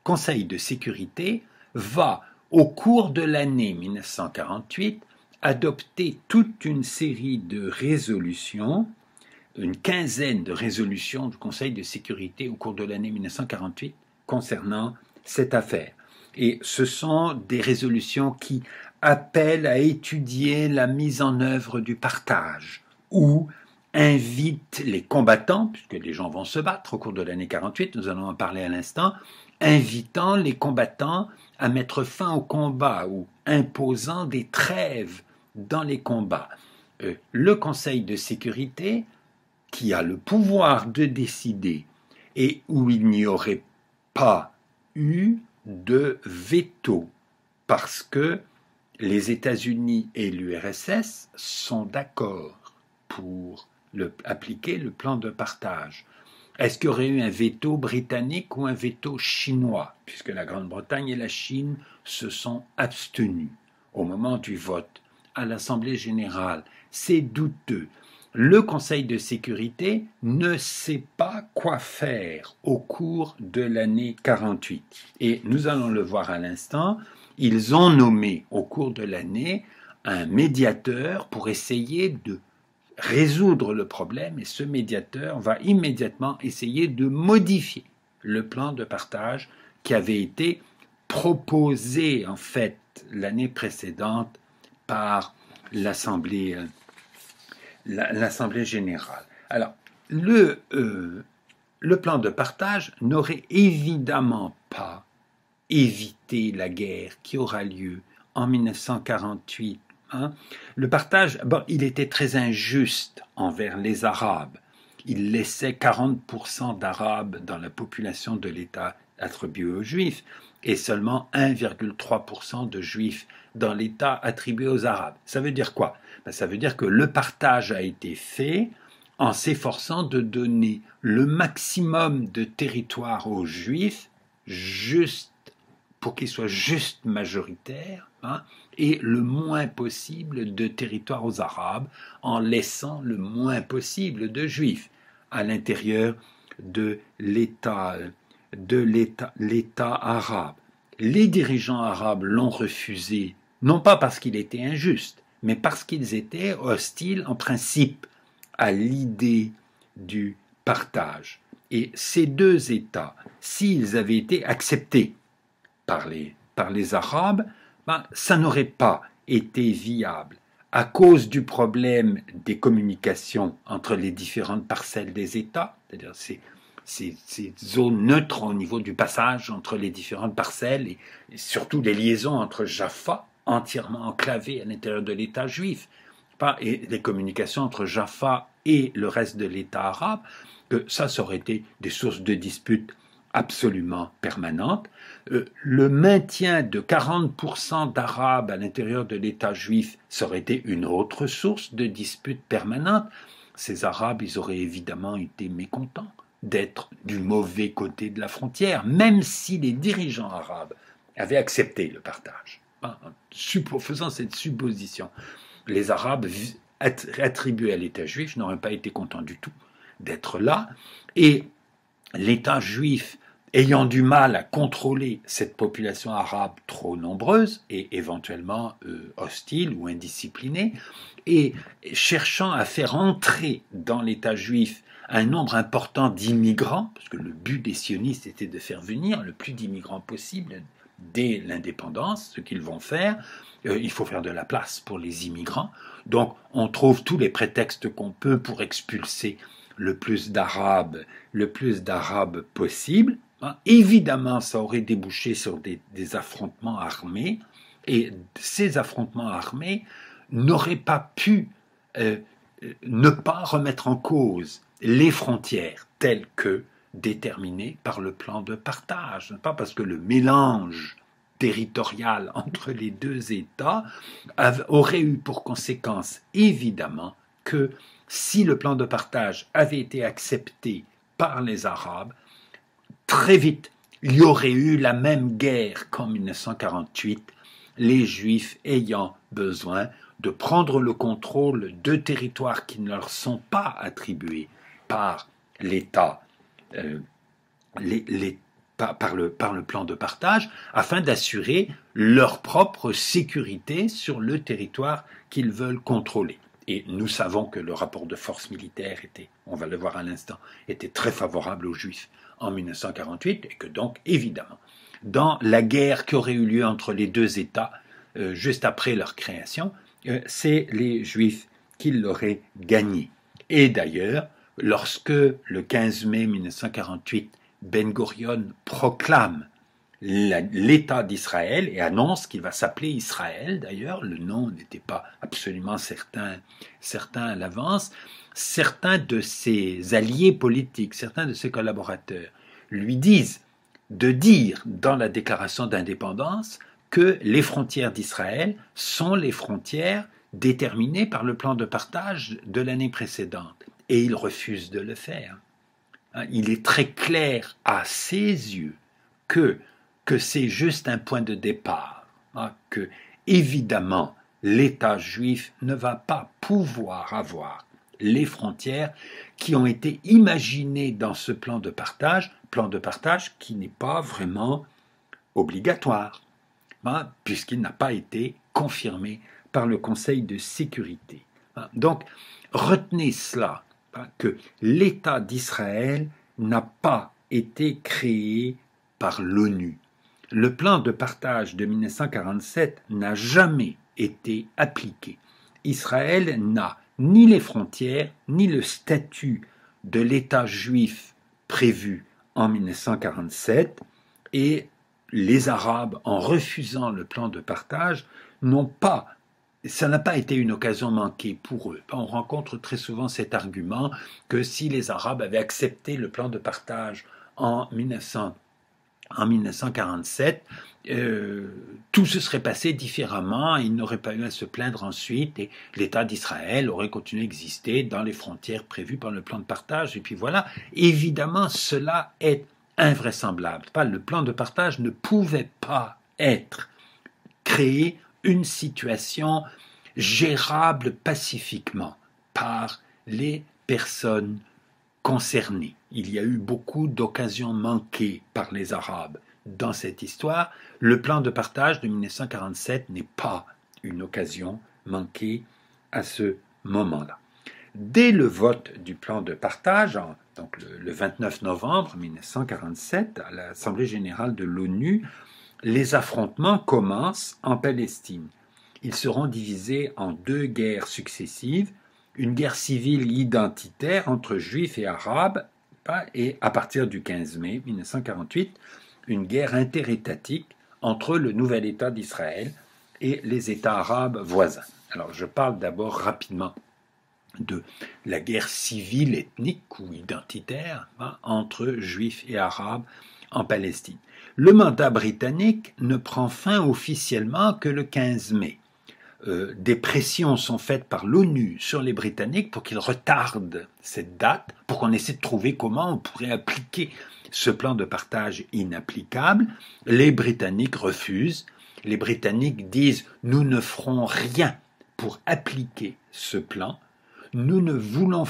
Conseil de sécurité va, au cours de l'année 1948, adopter toute une série de résolutions, une quinzaine de résolutions du Conseil de sécurité au cours de l'année 1948 concernant cette affaire. Et ce sont des résolutions qui appellent à étudier la mise en œuvre du partage ou invitent les combattants, puisque les gens vont se battre au cours de l'année 48, nous allons en parler à l'instant, invitant les combattants à mettre fin au combat ou imposant des trêves dans les combats. Le Conseil de sécurité, qui a le pouvoir de décider et où il n'y aurait pas eu de veto, parce que les États-Unis et l'URSS sont d'accord pour appliquer le plan de partage. Est-ce qu'il y aurait eu un veto britannique ou un veto chinois, puisque la Grande-Bretagne et la Chine se sont abstenus au moment du vote à l'Assemblée générale? C'est douteux. Le Conseil de sécurité ne sait pas quoi faire au cours de l'année 48. Et nous allons le voir à l'instant, ils ont nommé au cours de l'année un médiateur pour essayer de résoudre le problème, et ce médiateur va immédiatement essayer de modifier le plan de partage qui avait été proposé en fait l'année précédente par l'Assemblée générale. Alors, le plan de partage n'aurait évidemment pas évité la guerre qui aura lieu en 1948. Le partage, il était très injuste envers les Arabes. Il laissait 40% d'Arabes dans la population de l'État attribuée aux Juifs et seulement 1,3% de Juifs dans l'État attribué aux Arabes. Ça veut dire quoi? Ça veut dire que le partage a été fait en s'efforçant de donner le maximum de territoire aux Juifs, juste pour qu'ils soient juste majoritaires, et le moins possible de territoire aux Arabes, en laissant le moins possible de Juifs à l'intérieur de l'État arabe. Les dirigeants arabes l'ont refusé, non pas parce qu'il était injuste, mais parce qu'ils étaient hostiles en principe à l'idée du partage. Et ces deux États, s'ils avaient été acceptés par les Arabes, ça n'aurait pas été viable à cause du problème des communications entre les différentes parcelles des États, c'est-à-dire ces zones neutres au niveau du passage entre les différentes parcelles et surtout les liaisons entre Jaffa, entièrement enclavée à l'intérieur de l'État juif, et les communications entre Jaffa et le reste de l'État arabe, que ça aurait été des sources de disputes absolument permanentes. Le maintien de 40% d'Arabes à l'intérieur de l'État juif, ça aurait été une autre source de disputes permanentes. Ces Arabes, ils auraient évidemment été mécontents d'être du mauvais côté de la frontière, même si les dirigeants arabes avaient accepté le partage. Faisant cette supposition, les Arabes attribués à l'État juif n'auraient pas été contents du tout d'être là, et l'État juif ayant du mal à contrôler cette population arabe trop nombreuse et éventuellement hostile ou indisciplinée, et cherchant à faire entrer dans l'État juif un nombre important d'immigrants, parce que le but des sionistes était de faire venir le plus d'immigrants possible dès l'indépendance, ce qu'ils vont faire. Il faut faire de la place pour les immigrants. Donc on trouve tous les prétextes qu'on peut pour expulser le plus d'Arabes possible. Évidemment, ça aurait débouché sur des affrontements armés, et ces affrontements armés n'auraient pas pu ne pas remettre en cause les frontières telles que déterminées par le plan de partage, pas parce que le mélange territorial entre les deux États aurait eu pour conséquence évidemment que si le plan de partage avait été accepté par les Arabes, très vite il y aurait eu la même guerre qu'en 1948, les Juifs ayant besoin de prendre le contrôle de territoires qui ne leur sont pas attribués par l'État, par le plan de partage, afin d'assurer leur propre sécurité sur le territoire qu'ils veulent contrôler. Et nous savons que le rapport de force militaire était, on va le voir à l'instant, était très favorable aux Juifs en 1948, et que donc, évidemment, dans la guerre qui aurait eu lieu entre les deux États, juste après leur création, c'est les Juifs qui l'auraient gagné. Et d'ailleurs, lorsque le 15 mai 1948, Ben Gurion proclame l'État d'Israël et annonce qu'il va s'appeler Israël, d'ailleurs, le nom n'était pas absolument certain à l'avance, certains de ses alliés politiques, certains de ses collaborateurs lui disent de dire dans la déclaration d'indépendance que les frontières d'Israël sont les frontières déterminées par le plan de partage de l'année précédente. Et il refuse de le faire. Il est très clair à ses yeux que c'est juste un point de départ, que évidemment l'État juif ne va pas pouvoir avoir les frontières qui ont été imaginées dans ce plan de partage qui n'est pas vraiment obligatoire, puisqu'il n'a pas été confirmé par le Conseil de sécurité. Donc, retenez cela, que l'État d'Israël n'a pas été créé par l'ONU. Le plan de partage de 1947 n'a jamais été appliqué. Israël n'a ni les frontières, ni le statut de l'État juif prévu en 1947, et les Arabes, en refusant le plan de partage, ça n'a pas été une occasion manquée pour eux. On rencontre très souvent cet argument que si les Arabes avaient accepté le plan de partage en 1947, tout se serait passé différemment, ils n'auraient pas eu à se plaindre ensuite, et l'État d'Israël aurait continué à exister dans les frontières prévues par le plan de partage, et puis voilà. Évidemment, cela est invraisemblable. Le plan de partage ne pouvait pas être créé une situation gérable pacifiquement par les personnes concernées. Il y a eu beaucoup d'occasions manquées par les Arabes dans cette histoire. Le plan de partage de 1947 n'est pas une occasion manquée à ce moment-là. Dès le vote du plan de partage, donc le 29 novembre 1947, à l'Assemblée générale de l'ONU, les affrontements commencent en Palestine. Ils seront divisés en deux guerres successives, une guerre civile identitaire entre Juifs et Arabes, et à partir du 15 mai 1948, une guerre interétatique entre le nouvel État d'Israël et les États arabes voisins. Alors je parle d'abord rapidement de la guerre civile ethnique ou identitaire entre Juifs et Arabes en Palestine. Le mandat britannique ne prend fin officiellement que le 15 mai. Des pressions sont faites par l'ONU sur les Britanniques pour qu'ils retardent cette date, pour qu'on essaie de trouver comment on pourrait appliquer ce plan de partage inapplicable. Les Britanniques refusent. Les Britanniques disent « Nous ne ferons rien pour appliquer ce plan. Nous ne voulons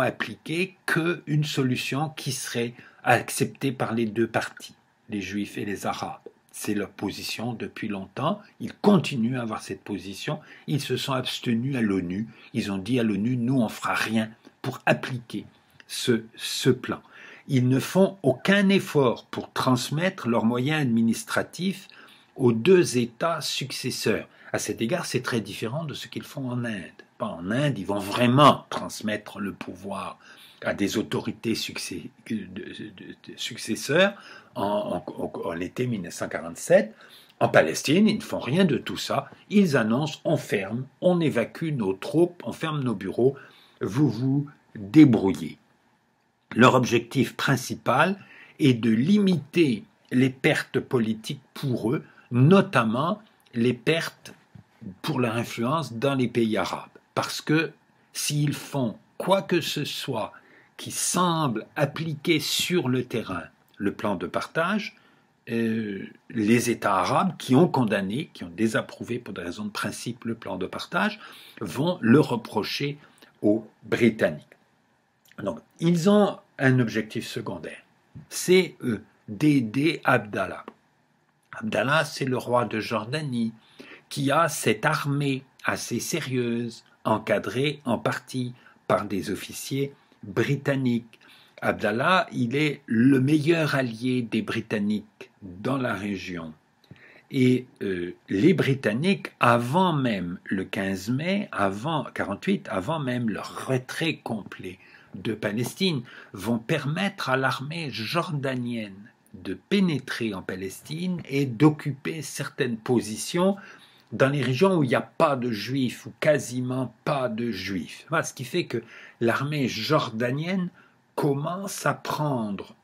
appliquer qu'une solution qui serait acceptée par les deux parties, les Juifs et les Arabes. » C'est leur position depuis longtemps. Ils continuent à avoir cette position. Ils se sont abstenus à l'ONU. Ils ont dit à l'ONU, nous, on ne fera rien pour appliquer ce plan. Ils ne font aucun effort pour transmettre leurs moyens administratifs aux deux États successeurs. À cet égard, c'est très différent de ce qu'ils font en Inde. pas en Inde, ils vont vraiment transmettre le pouvoir à des autorités successeurs en l'été 1947. En Palestine, ils ne font rien de tout ça. Ils annoncent, on ferme, on évacue nos troupes, on ferme nos bureaux, vous vous débrouillez. Leur objectif principal est de limiter les pertes politiques pour eux, notamment les pertes pour leur influence dans les pays arabes. Parce que s'ils font quoi que ce soit qui semble appliquer sur le terrain le plan de partage, les États arabes qui ont condamné, qui ont désapprouvé pour des raisons de principe le plan de partage, vont le reprocher aux Britanniques. Donc, ils ont un objectif secondaire, c'est d'aider Abdallah. Abdallah, c'est le roi de Jordanie, qui a cette armée assez sérieuse, encadrée en partie par des officiers britanniques. Abdallah, il est le meilleur allié des Britanniques dans la région. Et les Britanniques, avant même le 15 mai, avant 48, avant même leur retrait complet de Palestine, vont permettre à l'armée jordanienne de pénétrer en Palestine et d'occuper certaines positions dans les régions où il n'y a pas de juifs ou quasiment pas de juifs. Voilà, ce qui fait que l'armée jordanienne commence à prendre,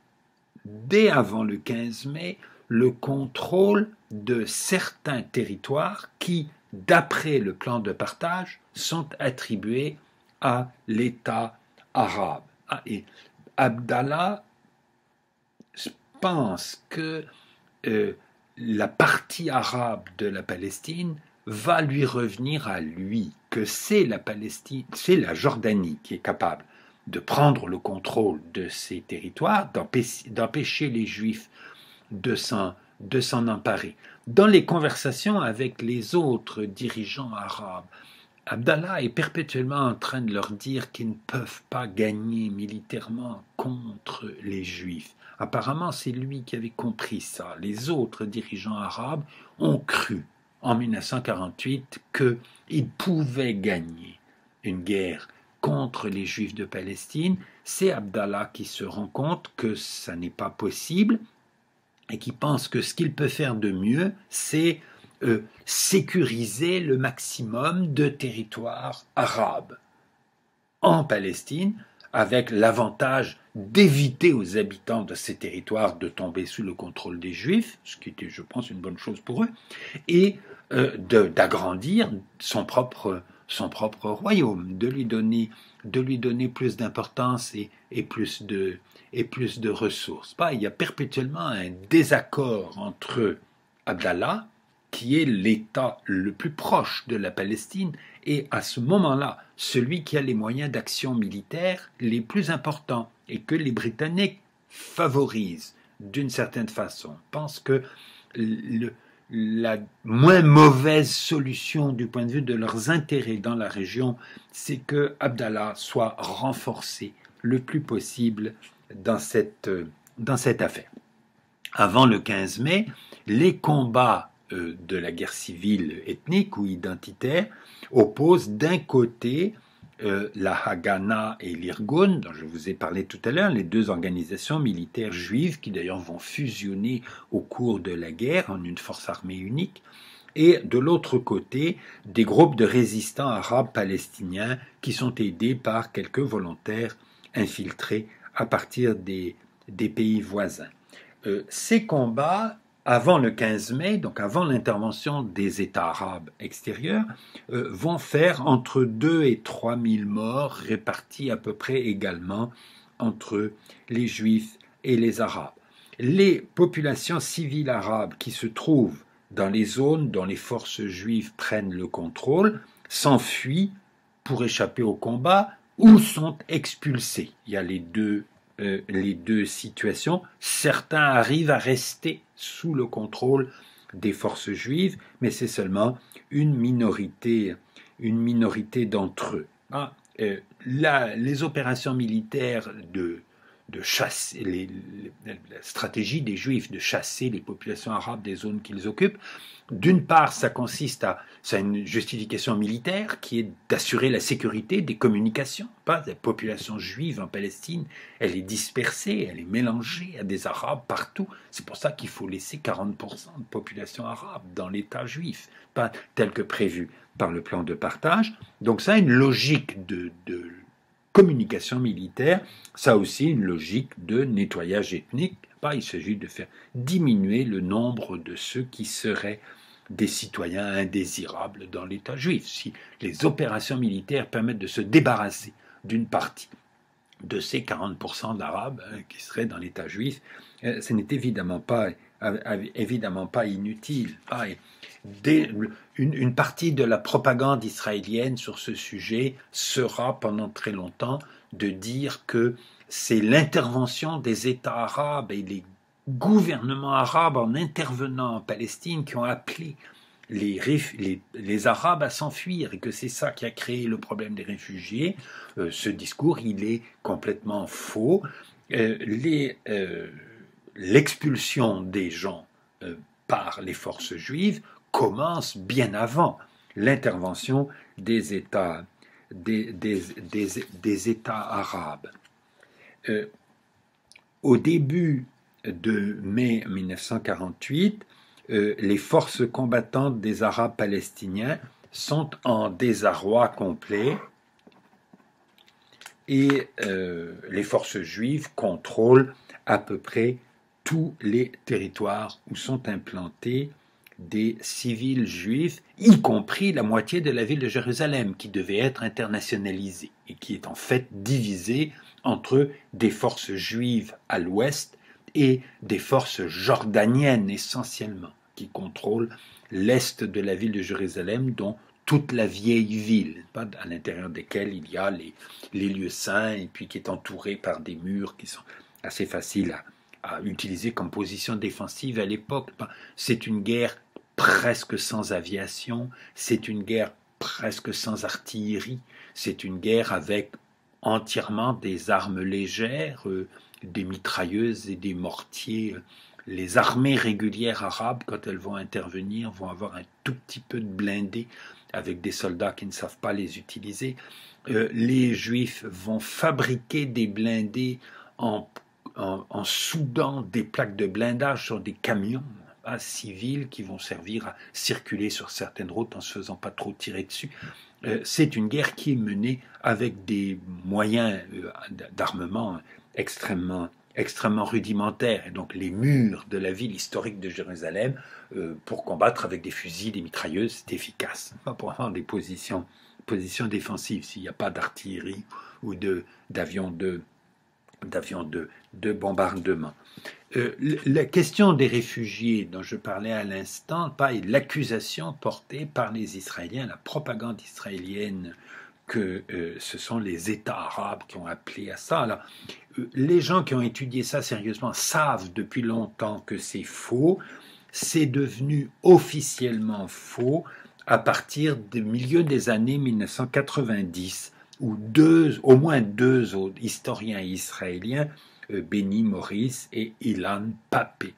dès avant le 15 mai, le contrôle de certains territoires qui, d'après le plan de partage, sont attribués à l'État arabe. Et Abdallah pense que la partie arabe de la Palestine va lui revenir à lui, que c'est la Palestine, c'est la Jordanie qui est capable de prendre le contrôle de ces territoires, d'empêcher les Juifs de s'en emparer. Dans les conversations avec les autres dirigeants arabes, Abdallah est perpétuellement en train de leur dire qu'ils ne peuvent pas gagner militairement contre les Juifs. Apparemment, c'est lui qui avait compris ça. Les autres dirigeants arabes ont cru en 1948 qu'ils pouvaient gagner une guerre contre les Juifs de Palestine. C'est Abdallah qui se rend compte que ça n'est pas possible et qui pense que ce qu'il peut faire de mieux, c'est sécuriser le maximum de territoires arabes en Palestine, avec l'avantage d'éviter aux habitants de ces territoires de tomber sous le contrôle des Juifs, ce qui était, je pense, une bonne chose pour eux, et d'agrandir son propre royaume, de lui donner plus d'importance et plus de ressources. Il y a perpétuellement un désaccord entre Abdallah, qui est l'État le plus proche de la Palestine, et à ce moment-là, celui qui a les moyens d'action militaire les plus importants, et que les Britanniques favorisent d'une certaine façon, pensent que la moins mauvaise solution du point de vue de leurs intérêts dans la région, c'est que Abdallah soit renforcé le plus possible dans cette affaire. Avant le 15 mai, les combats de la guerre civile ethnique ou identitaire opposent d'un côté la Haganah et l'Irgun, dont je vous ai parlé tout à l'heure, les deux organisations militaires juives qui d'ailleurs vont fusionner au cours de la guerre en une force armée unique, et de l'autre côté, des groupes de résistants arabes palestiniens qui sont aidés par quelques volontaires infiltrés à partir des pays voisins. Ces combats, avant le 15 mai, donc avant l'intervention des États arabes extérieurs, vont faire entre 2 et 3 000 morts répartis à peu près également entre les Juifs et les Arabes. Les populations civiles arabes qui se trouvent dans les zones dont les forces juives prennent le contrôle s'enfuient pour échapper au combat ou sont expulsés. Il y a les deux situations. Certains arrivent à rester sous le contrôle des forces juives, mais c'est seulement une minorité d'entre eux. Les opérations militaires de chasser, la stratégie des Juifs de chasser les populations arabes des zones qu'ils occupent. D'une part, ça a une justification militaire qui est d'assurer la sécurité des communications. La population juive en Palestine, elle est dispersée, elle est mélangée à des Arabes partout. C'est pour ça qu'il faut laisser 40% de population arabe dans l'État juif, pas tel que prévu par le plan de partage. Donc ça a une logique de communication militaire, ça a aussi une logique de nettoyage ethnique. Il s'agit de faire diminuer le nombre de ceux qui seraient des citoyens indésirables dans l'État juif. Si les opérations militaires permettent de se débarrasser d'une partie de ces 40% d'Arabes qui seraient dans l'État juif, ce n'est évidemment pas inutile. Une partie de la propagande israélienne sur ce sujet sera pendant très longtemps de dire que c'est l'intervention des États arabes et les gouvernements arabes en intervenant en Palestine qui ont appelé les Arabes à s'enfuir et que c'est ça qui a créé le problème des réfugiés. Ce discours, il est complètement faux. L'expulsion des gens par les forces juives commence bien avant l'intervention des États arabes. Au début de mai 1948, les forces combattantes des Arabes palestiniens sont en désarroi complet et les forces juives contrôlent à peu près tous les territoires où sont implantés des civils juifs, y compris la moitié de la ville de Jérusalem, qui devait être internationalisée et qui est en fait divisée entre des forces juives à l'ouest et des forces jordaniennes essentiellement, qui contrôlent l'est de la ville de Jérusalem, dont toute la vieille ville, à l'intérieur desquelles il y a les lieux saints, et puis qui est entourée par des murs qui sont assez faciles à utiliser comme position défensive à l'époque. C'est une guerre presque sans aviation, c'est une guerre presque sans artillerie, c'est une guerre avec entièrement des armes légères, des mitrailleuses et des mortiers. Les armées régulières arabes, quand elles vont intervenir, vont avoir un tout petit peu de blindés avec des soldats qui ne savent pas les utiliser. Les Juifs vont fabriquer des blindés en soudant des plaques de blindage sur des camions civils qui vont servir à circuler sur certaines routes en se faisant pas trop tirer dessus. C'est une guerre qui est menée avec des moyens d'armement extrêmement rudimentaires. Et donc les murs de la ville historique de Jérusalem, pour combattre avec des fusils, des mitrailleuses, c'est efficace. Pas pour avoir des positions défensives s'il n'y a pas d'artillerie ou d'avions de bombardement. La question des réfugiés dont je parlais à l'instant, l'accusation portée par les Israéliens, la propagande israélienne, que ce sont les États arabes qui ont appelé à ça. Alors, les gens qui ont étudié ça sérieusement savent depuis longtemps que c'est faux. C'est devenu officiellement faux à partir du milieu des années 1990, où au moins deux autres historiens israéliens, Benny Morris et Ilan Pappé,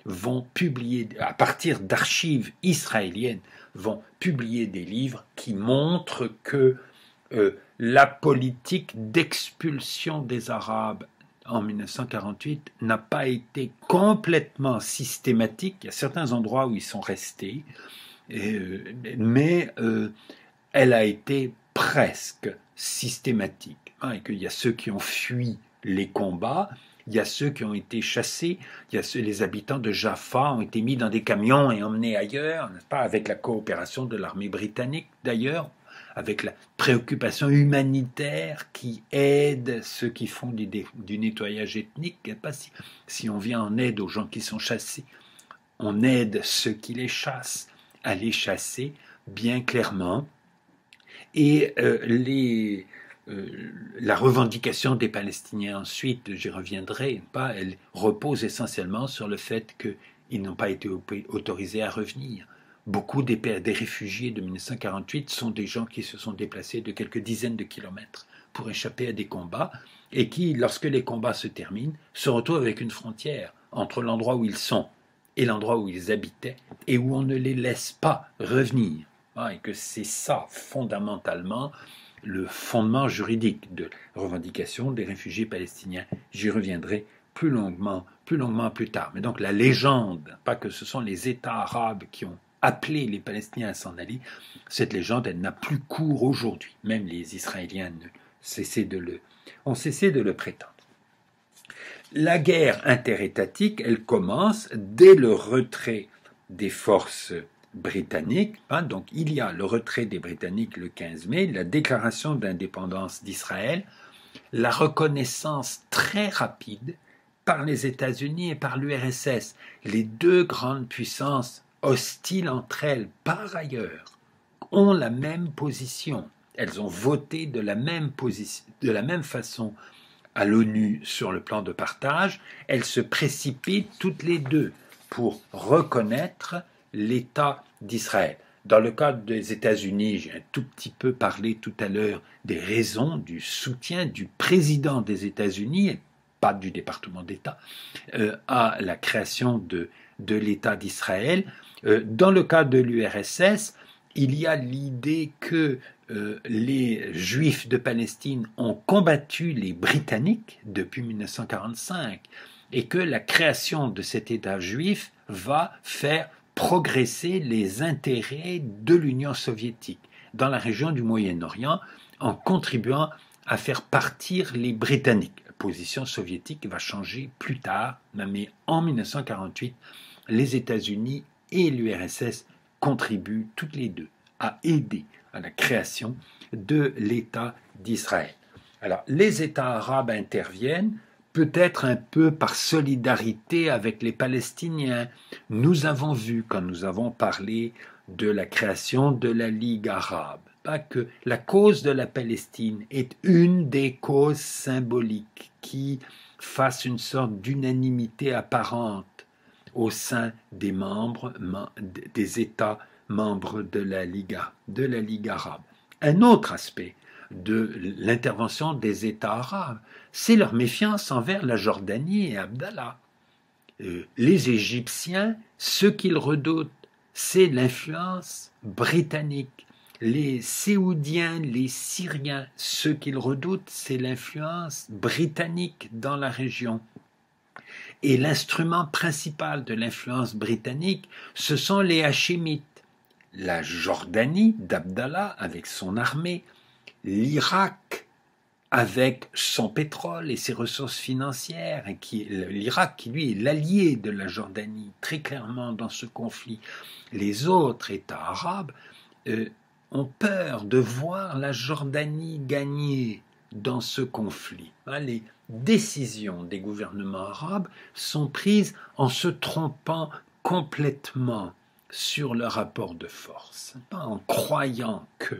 vont publier, à partir d'archives israéliennes, vont publier des livres qui montrent que la politique d'expulsion des Arabes en 1948 n'a pas été complètement systématique. Il y a certains endroits où ils sont restés, mais elle a été presque systématique. Et qu'il y a ceux qui ont fui les combats, il y a ceux qui ont été chassés, les habitants de Jaffa ont été mis dans des camions et emmenés ailleurs, n'est-ce pas, avec la coopération de l'armée britannique d'ailleurs, avec la préoccupation humanitaire qui aide ceux qui font du nettoyage ethnique. Si on vient en aide aux gens qui sont chassés, on aide ceux qui les chassent à les chasser bien clairement. Et la revendication des Palestiniens ensuite, j'y reviendrai, elle repose essentiellement sur le fait qu'ils n'ont pas été autorisés à revenir. Beaucoup des réfugiés de 1948 sont des gens qui se sont déplacés de quelques dizaines de kilomètres pour échapper à des combats et qui, lorsque les combats se terminent, se retrouvent avec une frontière entre l'endroit où ils sont et l'endroit où ils habitaient et où on ne les laisse pas revenir. Et que c'est ça, fondamentalement, le fondement juridique de revendication des réfugiés palestiniens. J'y reviendrai plus longuement plus tard. Mais donc la légende, pas que ce sont les États arabes qui ont appelé les Palestiniens à s'en aller, cette légende, elle n'a plus cours aujourd'hui. Même les Israéliens ont cessé de le prétendre. La guerre interétatique, elle commence dès le retrait des forces britanniques. Donc il y a le retrait des Britanniques le 15 mai, la déclaration d'indépendance d'Israël, la reconnaissance très rapide par les États-Unis et par l'URSS, les deux grandes puissances hostiles entre elles par ailleurs, ont la même position. Elles ont voté de la même façon à l'ONU sur le plan de partage. Elles se précipitent toutes les deux pour reconnaître l'État d'Israël. Dans le cas des États-Unis, j'ai un tout petit peu parlé tout à l'heure des raisons du soutien du président des États-Unis, et pas du département d'État, à la création de l'État d'Israël. Dans le cas de l'URSS, il y a l'idée que les Juifs de Palestine ont combattu les Britanniques depuis 1945 et que la création de cet État juif va faire progresser les intérêts de l'Union soviétique dans la région du Moyen-Orient en contribuant à faire partir les Britanniques. La position soviétique va changer plus tard, mais en 1948, les États-Unis et l'URSS contribuent toutes les deux à aider à la création de l'État d'Israël. Alors, les États arabes interviennent, peut-être un peu par solidarité avec les Palestiniens. Nous avons vu, quand nous avons parlé de la création de la Ligue arabe, que la cause de la Palestine est une des causes symboliques qui fasse une sorte d'unanimité apparente au sein des États membres de la Ligue arabe. Un autre aspect de l'intervention des États arabes, c'est leur méfiance envers la Jordanie et Abdallah. Les Égyptiens, ce qu'ils redoutent, c'est l'influence britannique. Les Séoudiens, les Syriens, ce qu'ils redoutent, c'est l'influence britannique dans la région. Et l'instrument principal de l'influence britannique, ce sont les Hachémites. La Jordanie d'Abdallah avec son armée, l'Irak avec son pétrole et ses ressources financières, et l'Irak qui lui est l'allié de la Jordanie très clairement dans ce conflit. Les autres États arabes ont peur de voir la Jordanie gagner dans ce conflit. Les décisions des gouvernements arabes sont prises en se trompant complètement sur le rapport de force, en croyant que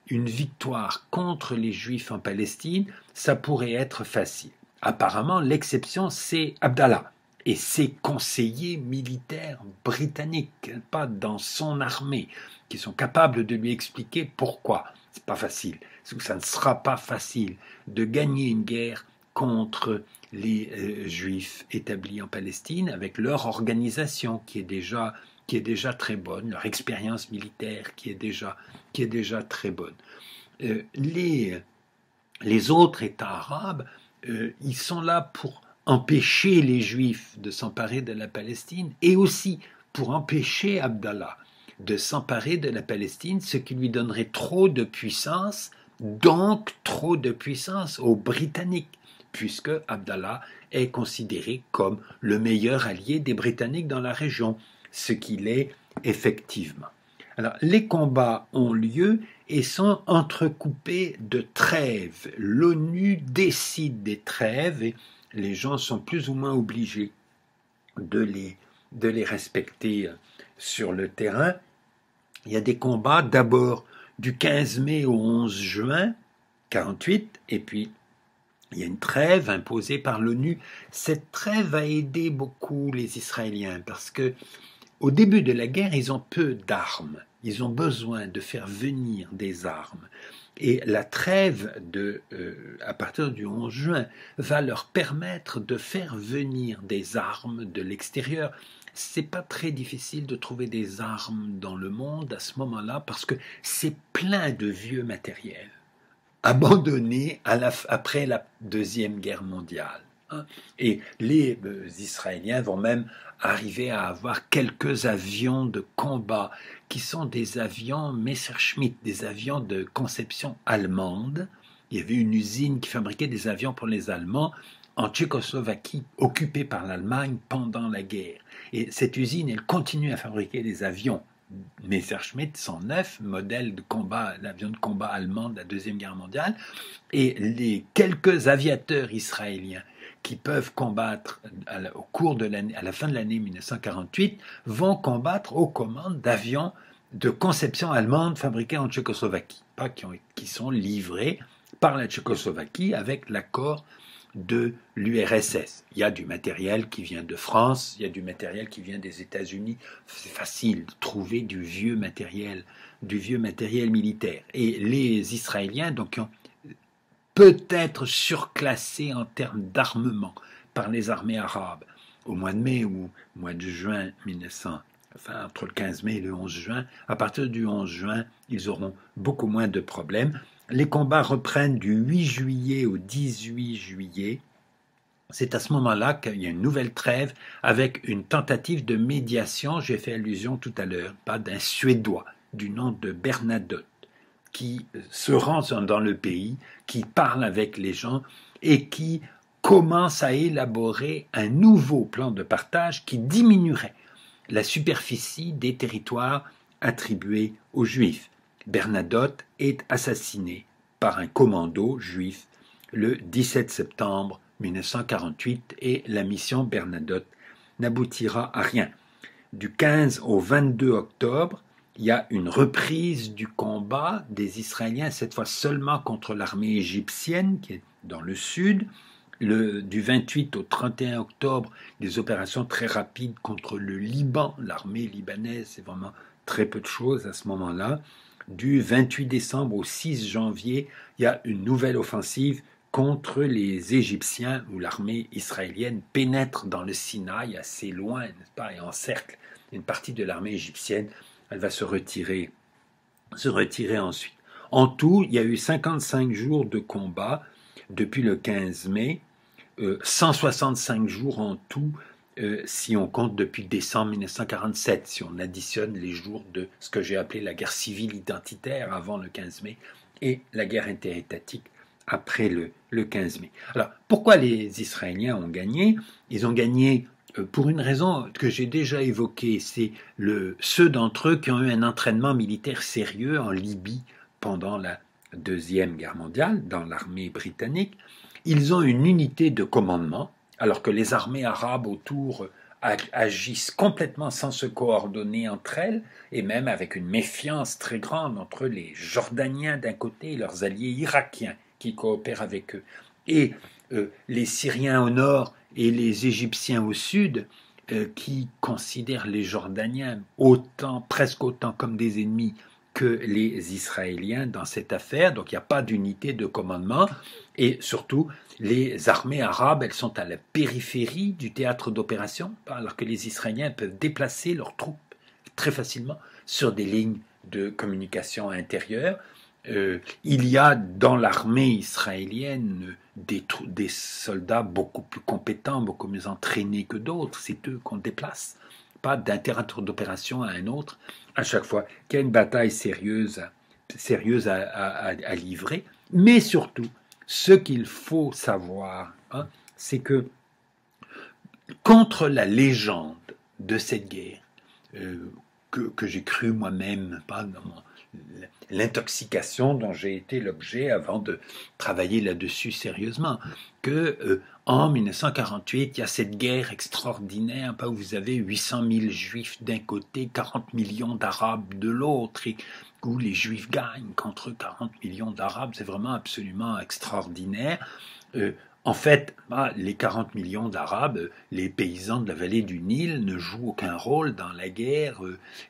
une victoire contre les Juifs en Palestine, ça pourrait être facile. Apparemment, l'exception, c'est Abdallah et ses conseillers militaires britanniques, pas dans son armée, qui sont capables de lui expliquer pourquoi. C'est pas facile, ça ne sera pas facile de gagner une guerre contre les Juifs établis en Palestine avec leur organisation qui est déjà très bonne, leur expérience militaire qui est déjà très bonne. Les autres États arabes, ils sont là pour empêcher les Juifs de s'emparer de la Palestine et aussi pour empêcher Abdallah de s'emparer de la Palestine, ce qui lui donnerait trop de puissance, donc trop de puissance aux Britanniques, puisque Abdallah est considéré comme le meilleur allié des Britanniques dans la région, ce qu'il est effectivement. Alors, les combats ont lieu et sont entrecoupés de trêves. L'ONU décide des trêves et les gens sont plus ou moins obligés de les respecter sur le terrain. Il y a des combats d'abord du 15 mai au 11 juin 1948 et puis il y a une trêve imposée par l'ONU. Cette trêve a aidé beaucoup les Israéliens parce que au début de la guerre, ils ont peu d'armes. Ils ont besoin de faire venir des armes. Et la trêve à partir du 11 juin va leur permettre de faire venir des armes de l'extérieur. C'est pas très difficile de trouver des armes dans le monde à ce moment-là parce que c'est plein de vieux matériel abandonnés après la Deuxième Guerre mondiale. Et les Israéliens vont même arriver à avoir quelques avions de combat qui sont des avions Messerschmitt, des avions de conception allemande. Il y avait une usine qui fabriquait des avions pour les Allemands en Tchécoslovaquie, occupée par l'Allemagne pendant la guerre. Et cette usine, elle continue à fabriquer des avions Messerschmitt 109, modèle de combat, l'avion de combat allemand de la Deuxième Guerre mondiale, et les quelques aviateurs israéliens qui peuvent combattre à la fin de l'année 1948 vont combattre aux commandes d'avions de conception allemande fabriqués en Tchécoslovaquie, qui sont livrés par la Tchécoslovaquie avec l'accord de l'URSS. Il y a du matériel qui vient de France, il y a du matériel qui vient des États-Unis. C'est facile de trouver du vieux matériel militaire. Et les Israéliens, donc, ont peut-être surclassé en termes d'armement par les armées arabes au mois de mai ou au mois de juin 1900. Enfin, entre le 15 mai et le 11 juin, à partir du 11 juin, ils auront beaucoup moins de problèmes. Les combats reprennent du 8 juillet au 18 juillet. C'est à ce moment-là qu'il y a une nouvelle trêve avec une tentative de médiation, j'ai fait allusion tout à l'heure, pas d'un Suédois du nom de Bernadotte, qui se rend dans le pays, qui parle avec les gens et qui commence à élaborer un nouveau plan de partage qui diminuerait la superficie des territoires attribués aux Juifs. Bernadotte est assassiné par un commando juif le 17 septembre 1948 et la mission Bernadotte n'aboutira à rien. Du 15 au 22 octobre, il y a une reprise du combat des Israéliens, cette fois seulement contre l'armée égyptienne qui est dans le sud. Du 28 au 31 octobre, des opérations très rapides contre le Liban, l'armée libanaise, c'est vraiment très peu de choses à ce moment-là. Du 28 décembre au 6 janvier, il y a une nouvelle offensive contre les Égyptiens où l'armée israélienne pénètre dans le Sinaï assez loin, n'est-ce pas, et encercle une partie de l'armée égyptienne. Elle va se retirer ensuite. En tout, il y a eu 55 jours de combat depuis le 15 mai, 165 jours en tout si on compte depuis décembre 1947, si on additionne les jours de ce que j'ai appelé la guerre civile identitaire avant le 15 mai et la guerre interétatique après le 15 mai. Alors, pourquoi les Israéliens ont gagné? Ils ont gagné pour une raison que j'ai déjà évoquée, c'est ceux d'entre eux qui ont eu un entraînement militaire sérieux en Libye pendant la Deuxième Guerre mondiale, dans l'armée britannique. Ils ont une unité de commandement, alors que les armées arabes autour agissent complètement sans se coordonner entre elles, et même avec une méfiance très grande entre les Jordaniens d'un côté et leurs alliés irakiens qui coopèrent avec eux, et les Syriens au nord et les Égyptiens au sud, qui considèrent les Jordaniens presque autant comme des ennemis que les Israéliens dans cette affaire. Donc il n'y a pas d'unité de commandement, et surtout les armées arabes, elles sont à la périphérie du théâtre d'opération, alors que les Israéliens peuvent déplacer leurs troupes très facilement sur des lignes de communication intérieure. Il y a dans l'armée israélienne des soldats beaucoup plus compétents, beaucoup mieux entraînés que d'autres. C'est eux qu'on déplace, pas d'un théâtre d'opération à un autre, à chaque fois qu'il y a une bataille sérieuse à livrer. Mais surtout, ce qu'il faut savoir, c'est que contre la légende de cette guerre, que j'ai cru moi-même, pas dans l'intoxication dont j'ai été l'objet avant de travailler là-dessus sérieusement, que en 1948, il y a cette guerre extraordinaire où vous avez 800 000 juifs d'un côté, 40 millions d'arabes de l'autre, et où les juifs gagnent contre 40 millions d'arabes. C'est vraiment absolument extraordinaire. En fait, les 40 millions d'Arabes, les paysans de la vallée du Nil ne jouent aucun rôle dans la guerre,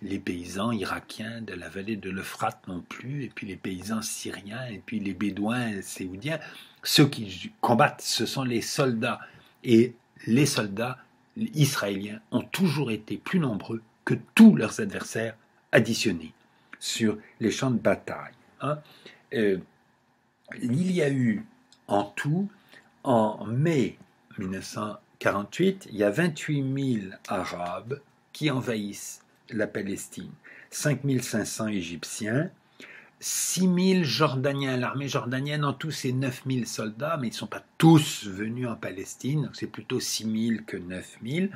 les paysans irakiens de la vallée de l'Euphrate non plus, et puis les paysans syriens, et puis les bédouins séoudiens. Ceux qui combattent, ce sont les soldats. Et les soldats israéliens ont toujours été plus nombreux que tous leurs adversaires additionnés sur les champs de bataille. Il y a eu en tout, en mai 1948, il y a 28 000 Arabes qui envahissent la Palestine, 5 500 Égyptiens, 6 000 Jordaniens. L'armée jordanienne en tout c'est 9 000 soldats, mais ils ne sont pas tous venus en Palestine, donc c'est plutôt 6 000 que 9 000,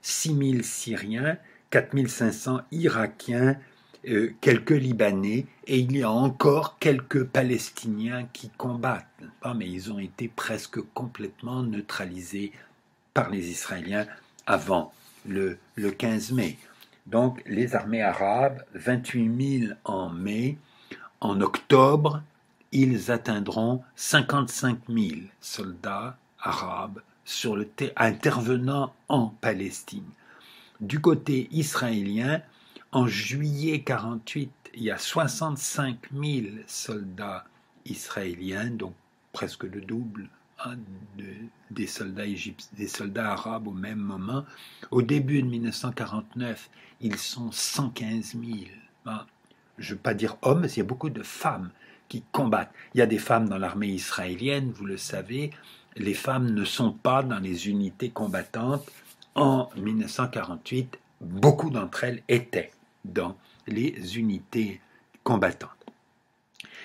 6 000 Syriens, 4 500 Irakiens, quelques Libanais, et il y a encore quelques Palestiniens qui combattent, mais ils ont été presque complètement neutralisés par les Israéliens avant le 15 mai. Donc les armées arabes, 28 000 en mai, en octobre, ils atteindront 55 000 soldats arabes intervenant en Palestine. Du côté israélien, en juillet 48, il y a 65 000 soldats israéliens, donc presque le double des soldats arabes au même moment. Au début de 1949, ils sont 115 000. Je ne veux pas dire hommes, mais il y a beaucoup de femmes qui combattent. Il y a des femmes dans l'armée israélienne, vous le savez. Les femmes ne sont pas dans les unités combattantes. En 1948, beaucoup d'entre elles étaient dans les unités combattantes.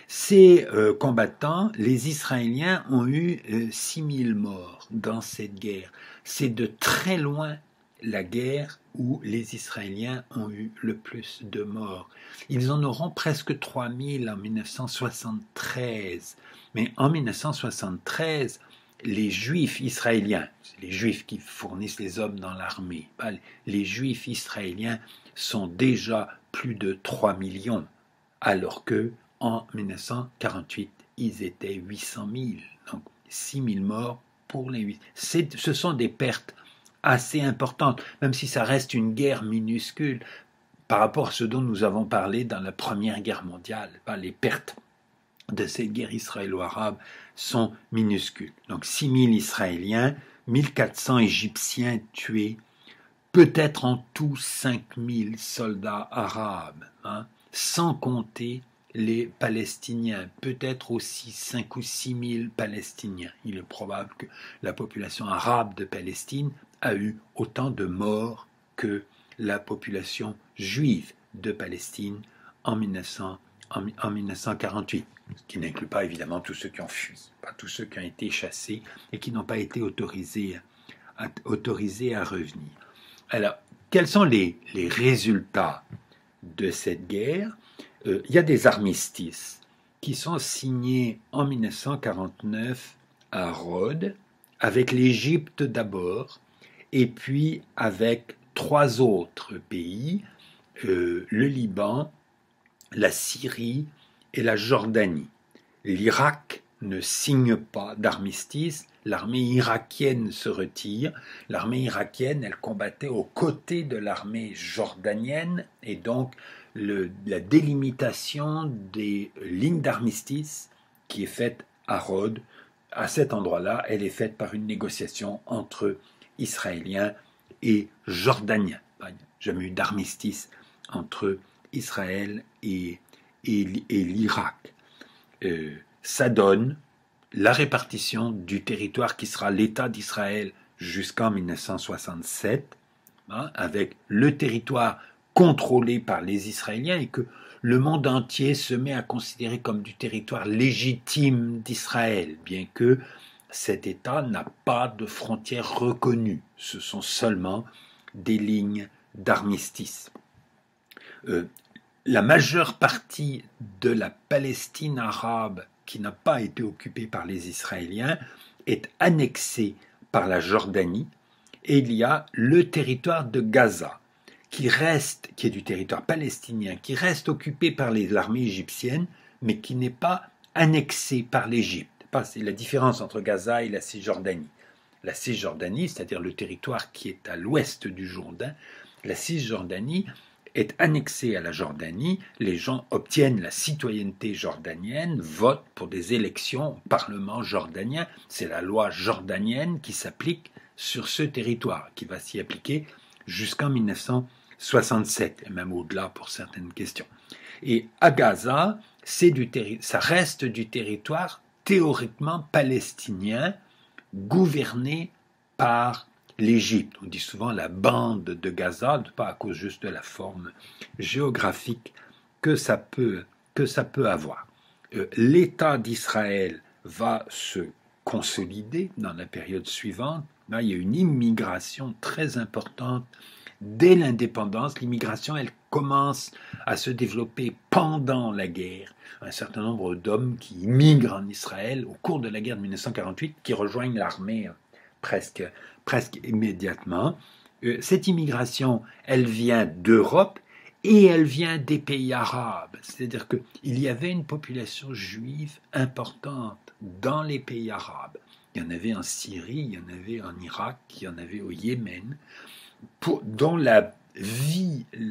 Ces combattants, les Israéliens ont eu 6 000 morts dans cette guerre. C'est de très loin la guerre où les Israéliens ont eu le plus de morts. Ils en auront presque 3 000 en 1973. Mais en 1973, les Juifs israéliens, c'est les Juifs qui fournissent les hommes dans l'armée, les Juifs israéliens sont déjà plus de 3 millions, alors que en 1948, ils étaient 800 000, donc 6 000 morts pour les 8. Ce sont des pertes assez importantes, même si ça reste une guerre minuscule par rapport à ce dont nous avons parlé dans la Première Guerre mondiale. Les pertes de cette guerre israélo-arabe sont minuscules. Donc 6 000 Israéliens, 1 400 Égyptiens tués, peut-être en tout 5 000 soldats arabes, sans compter les Palestiniens, peut-être aussi 5 ou 6 000 Palestiniens. Il est probable que la population arabe de Palestine a eu autant de morts que la population juive de Palestine en 1948, ce qui n'inclut pas évidemment tous ceux qui ont fui, pas tous ceux qui ont été chassés et qui n'ont pas été autorisés à revenir. Alors, quels sont les résultats de cette guerre? Il y a des armistices qui sont signés en 1949 à Rhodes, avec l'Égypte d'abord, et puis avec 3 autres pays, le Liban, la Syrie et la Jordanie. L'Irak ne signe pas d'armistice, l'armée irakienne se retire. L'armée irakienne, elle combattait aux côtés de l'armée jordanienne, et donc la délimitation des lignes d'armistice qui est faite à Rhodes, à cet endroit-là, elle est faite par une négociation entre Israéliens et Jordaniens. Il n'y a jamais eu d'armistice entre Israël et l'Irak. Ça donne la répartition du territoire qui sera l'État d'Israël jusqu'en 1967, avec le territoire contrôlé par les Israéliens et que le monde entier se met à considérer comme du territoire légitime d'Israël, bien que cet État n'a pas de frontières reconnues. Ce sont seulement des lignes d'armistice. La majeure partie de la Palestine arabe qui n'a pas été occupée par les Israéliens est annexée par la Jordanie, et il y a le territoire de Gaza qui est du territoire palestinien, qui reste occupé par l'armée égyptienne, mais qui n'est pas annexé par l'Égypte. c'est la différence entre Gaza et la Cisjordanie. La Cisjordanie, c'est-à-dire le territoire qui est à l'ouest du Jourdain, la Cisjordanie est annexée à la Jordanie, les gens obtiennent la citoyenneté jordanienne, votent pour des élections au Parlement jordanien, c'est la loi jordanienne qui s'applique sur ce territoire, qui va s'y appliquer jusqu'en 1967, et même au-delà pour certaines questions. Et à Gaza, ça reste du territoire théoriquement palestinien, gouverné par l'Égypte. On dit souvent la bande de Gaza, pas à cause juste de la forme géographique que ça peut avoir. L'État d'Israël va se consolider dans la période suivante. Là, il y a une immigration très importante dès l'indépendance. L'immigration, elle commence à se développer pendant la guerre. Un certain nombre d'hommes qui immigrent en Israël au cours de la guerre de 1948, qui rejoignent l'armée presque immédiatement. Cette immigration, elle vient d'Europe et elle vient des pays arabes. C'est-à-dire qu'il y avait une population juive importante dans les pays arabes. Il y en avait en Syrie, il y en avait en Irak, il y en avait au Yémen, dont la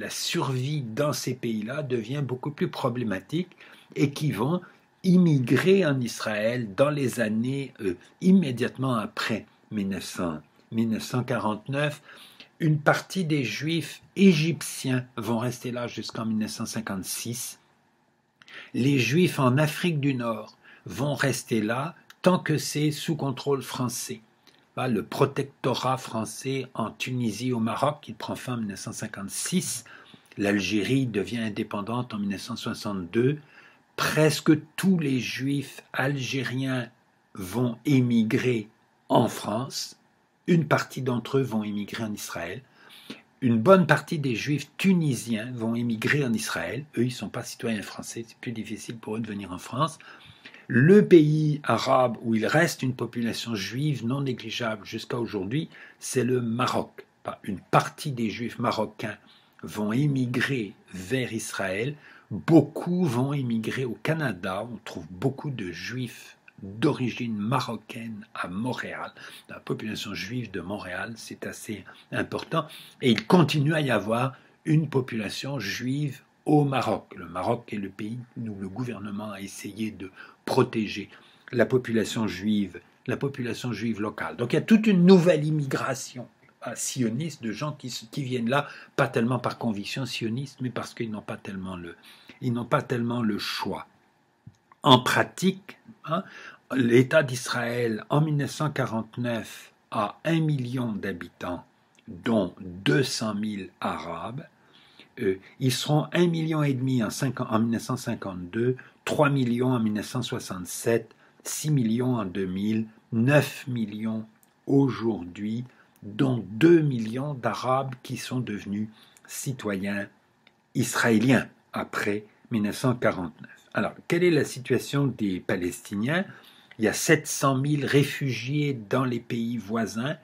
survie dans ces pays-là devient beaucoup plus problématique et qui vont immigrer en Israël dans les années immédiatement après 1949. Une partie des Juifs égyptiens vont rester là jusqu'en 1956. Les Juifs en Afrique du Nord vont rester là tant que c'est sous contrôle français. Le protectorat français en Tunisie, au Maroc, qui prend fin en 1956. L'Algérie devient indépendante en 1962. Presque tous les Juifs algériens vont émigrer en France. Une partie d'entre eux vont émigrer en Israël. Une bonne partie des Juifs tunisiens vont émigrer en Israël. Eux, ils ne sont pas citoyens français, c'est plus difficile pour eux de venir en France. Le pays arabe où il reste une population juive non négligeable jusqu'à aujourd'hui, c'est le Maroc. Une partie des Juifs marocains vont émigrer vers Israël. Beaucoup vont émigrer au Canada. On trouve beaucoup de Juifs d'origine marocaine à Montréal. La population juive de Montréal, c'est assez important. Et il continue à y avoir une population juive au Maroc. Le Maroc est le pays où le gouvernement a essayé de protéger la population juive locale. Donc il y a toute une nouvelle immigration sioniste de gens qui viennent là, pas tellement par conviction sioniste, mais parce qu'ils n'ont pas tellement le choix. En pratique, l'État d'Israël en 1949 a 1 million d'habitants, dont 200 000 Arabes. Ils seront 1,5 million en 1952, 3 millions en 1967, 6 millions en 2000, 9 millions aujourd'hui, dont 2 millions d'Arabes qui sont devenus citoyens israéliens après 1949. Alors, quelle est la situation des Palestiniens? Il y a 700 000 réfugiés dans les pays voisins,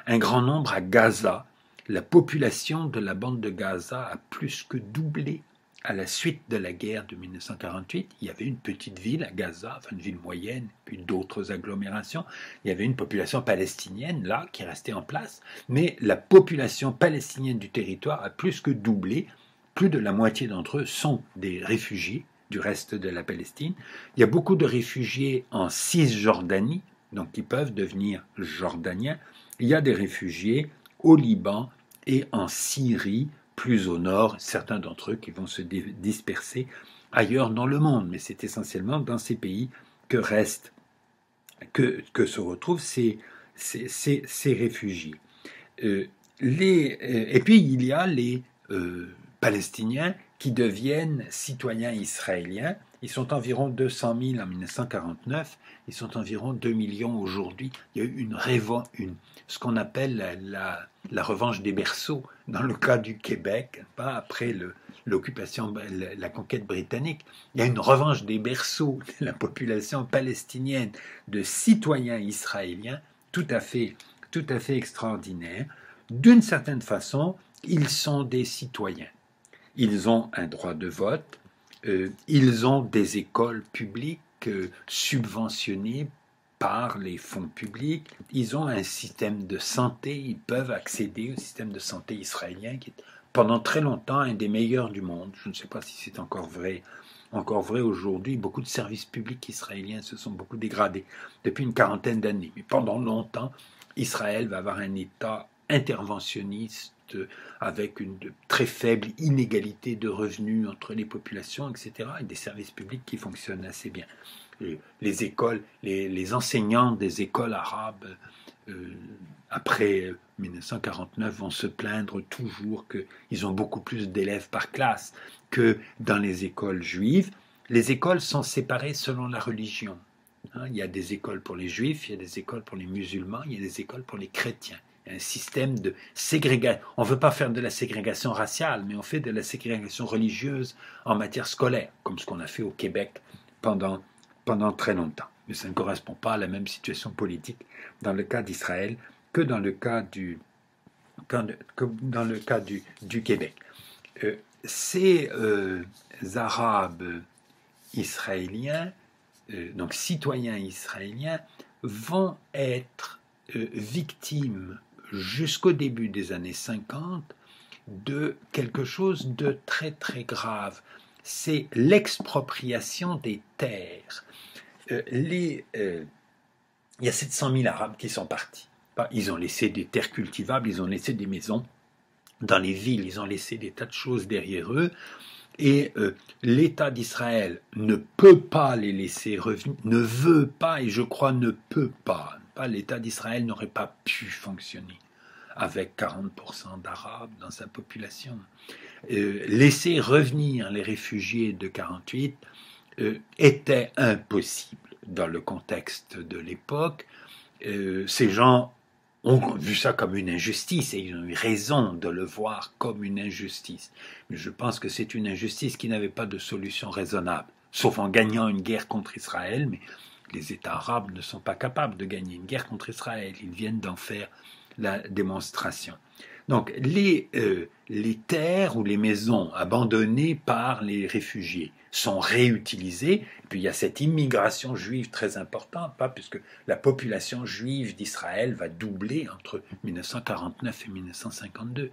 un grand nombre à Gaza. La population de la bande de Gaza a plus que doublé à la suite de la guerre de 1948. Il y avait une petite ville à Gaza, une ville moyenne, puis d'autres agglomérations. Il y avait une population palestinienne là qui restait en place, mais la population palestinienne du territoire a plus que doublé. Plus de la moitié d'entre eux sont des réfugiés du reste de la Palestine. Il y a beaucoup de réfugiés en Cisjordanie, donc qui peuvent devenir jordaniens. Il y a des réfugiés au Liban et en Syrie, plus au nord, certains d'entre eux qui vont se disperser ailleurs dans le monde, mais c'est essentiellement dans ces pays que se retrouvent ces réfugiés. Et puis il y a les Palestiniens qui deviennent citoyens israéliens. Ils sont environ 200 000 en 1949, ils sont environ 2 millions aujourd'hui. Il y a eu ce qu'on appelle la revanche des berceaux dans le cas du Québec, pas après l'occupation, la conquête britannique. Il y a une revanche des berceaux de la population palestinienne de citoyens israéliens tout à fait extraordinaire. D'une certaine façon, ils sont des citoyens. Ils ont un droit de vote, ils ont des écoles publiques subventionnées par les fonds publics. Ils ont un système de santé, ils peuvent accéder au système de santé israélien qui est pendant très longtemps un des meilleurs du monde. Je ne sais pas si c'est encore vrai aujourd'hui. Beaucoup de services publics israéliens se sont beaucoup dégradés depuis une quarantaine d'années. Mais pendant longtemps, Israël va avoir un État interventionniste avec une très faible inégalité de revenus entre les populations, etc., et des services publics qui fonctionnent assez bien. Les écoles, les enseignants des écoles arabes, après 1949, vont se plaindre toujours qu'ils ont beaucoup plus d'élèves par classe que dans les écoles juives. Les écoles sont séparées selon la religion. Il y a des écoles pour les juifs, il y a des écoles pour les musulmans, il y a des écoles pour les chrétiens. Il y a un système de ségrégation. On ne veut pas faire de la ségrégation raciale, mais on fait de la ségrégation religieuse en matière scolaire, comme ce qu'on a fait au Québec pendant très longtemps. Mais ça ne correspond pas à la même situation politique dans le cas d'Israël que dans le cas du Québec. Ces Arabes israéliens, donc citoyens israéliens, vont être victimes jusqu'au début des années 50 de quelque chose de très très grave. C'est l'expropriation des terres. Il y a 700 000 Arabes qui sont partis. Ils ont laissé des terres cultivables, ils ont laissé des maisons dans les villes, ils ont laissé des tas de choses derrière eux. Et l'État d'Israël ne peut pas les laisser revenir, ne veut pas, et je crois ne peut pas. L'État d'Israël n'aurait pas pu fonctionner avec 40% d'Arabes dans sa population. Laisser revenir les réfugiés de 48 était impossible dans le contexte de l'époque. Ces gens ont vu ça comme une injustice et ils ont eu raison de le voir comme une injustice. Mais je pense que c'est une injustice qui n'avait pas de solution raisonnable, sauf en gagnant une guerre contre Israël, mais les États arabes ne sont pas capables de gagner une guerre contre Israël, ils viennent d'en faire la démonstration. Donc les terres ou les maisons abandonnées par les réfugiés sont réutilisées, et puis il y a cette immigration juive très importante, puisque la population juive d'Israël va doubler entre 1949 et 1952.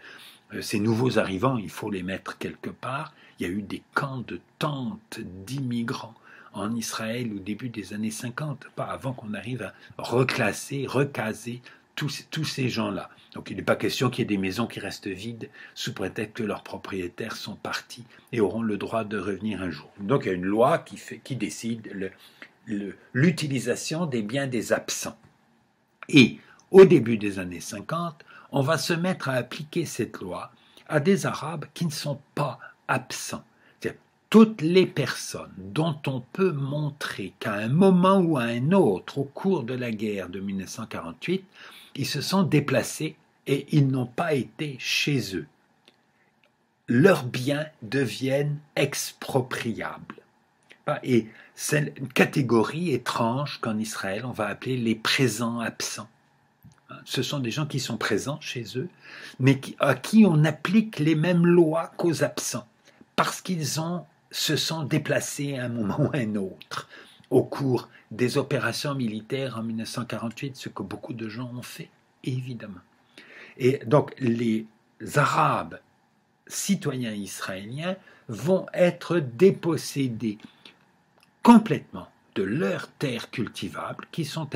Ces nouveaux arrivants, il faut les mettre quelque part. Il y a eu des camps de tentes d'immigrants en Israël au début des années 50, pas avant qu'on arrive à reclasser, recaser tous ces gens-là. Donc il n'est pas question qu'il y ait des maisons qui restent vides sous prétexte que leurs propriétaires sont partis et auront le droit de revenir un jour. Donc il y a une loi qui décide l'utilisation des biens des absents. Et au début des années 50, on va se mettre à appliquer cette loi à des Arabes qui ne sont pas absents. C'est-à-dire toutes les personnes dont on peut montrer qu'à un moment ou à un autre, au cours de la guerre de 1948, ils se sont déplacés et ils n'ont pas été chez eux. Leurs biens deviennent expropriables. Et c'est une catégorie étrange qu'en Israël, on va appeler les présents absents. Ce sont des gens qui sont présents chez eux, mais à qui on applique les mêmes lois qu'aux absents, parce qu'ils se sont déplacés à un moment ou à un autre au cours des opérations militaires en 1948, ce que beaucoup de gens ont fait, évidemment. Et donc les Arabes citoyens israéliens vont être dépossédés complètement de leurs terres cultivables qui sont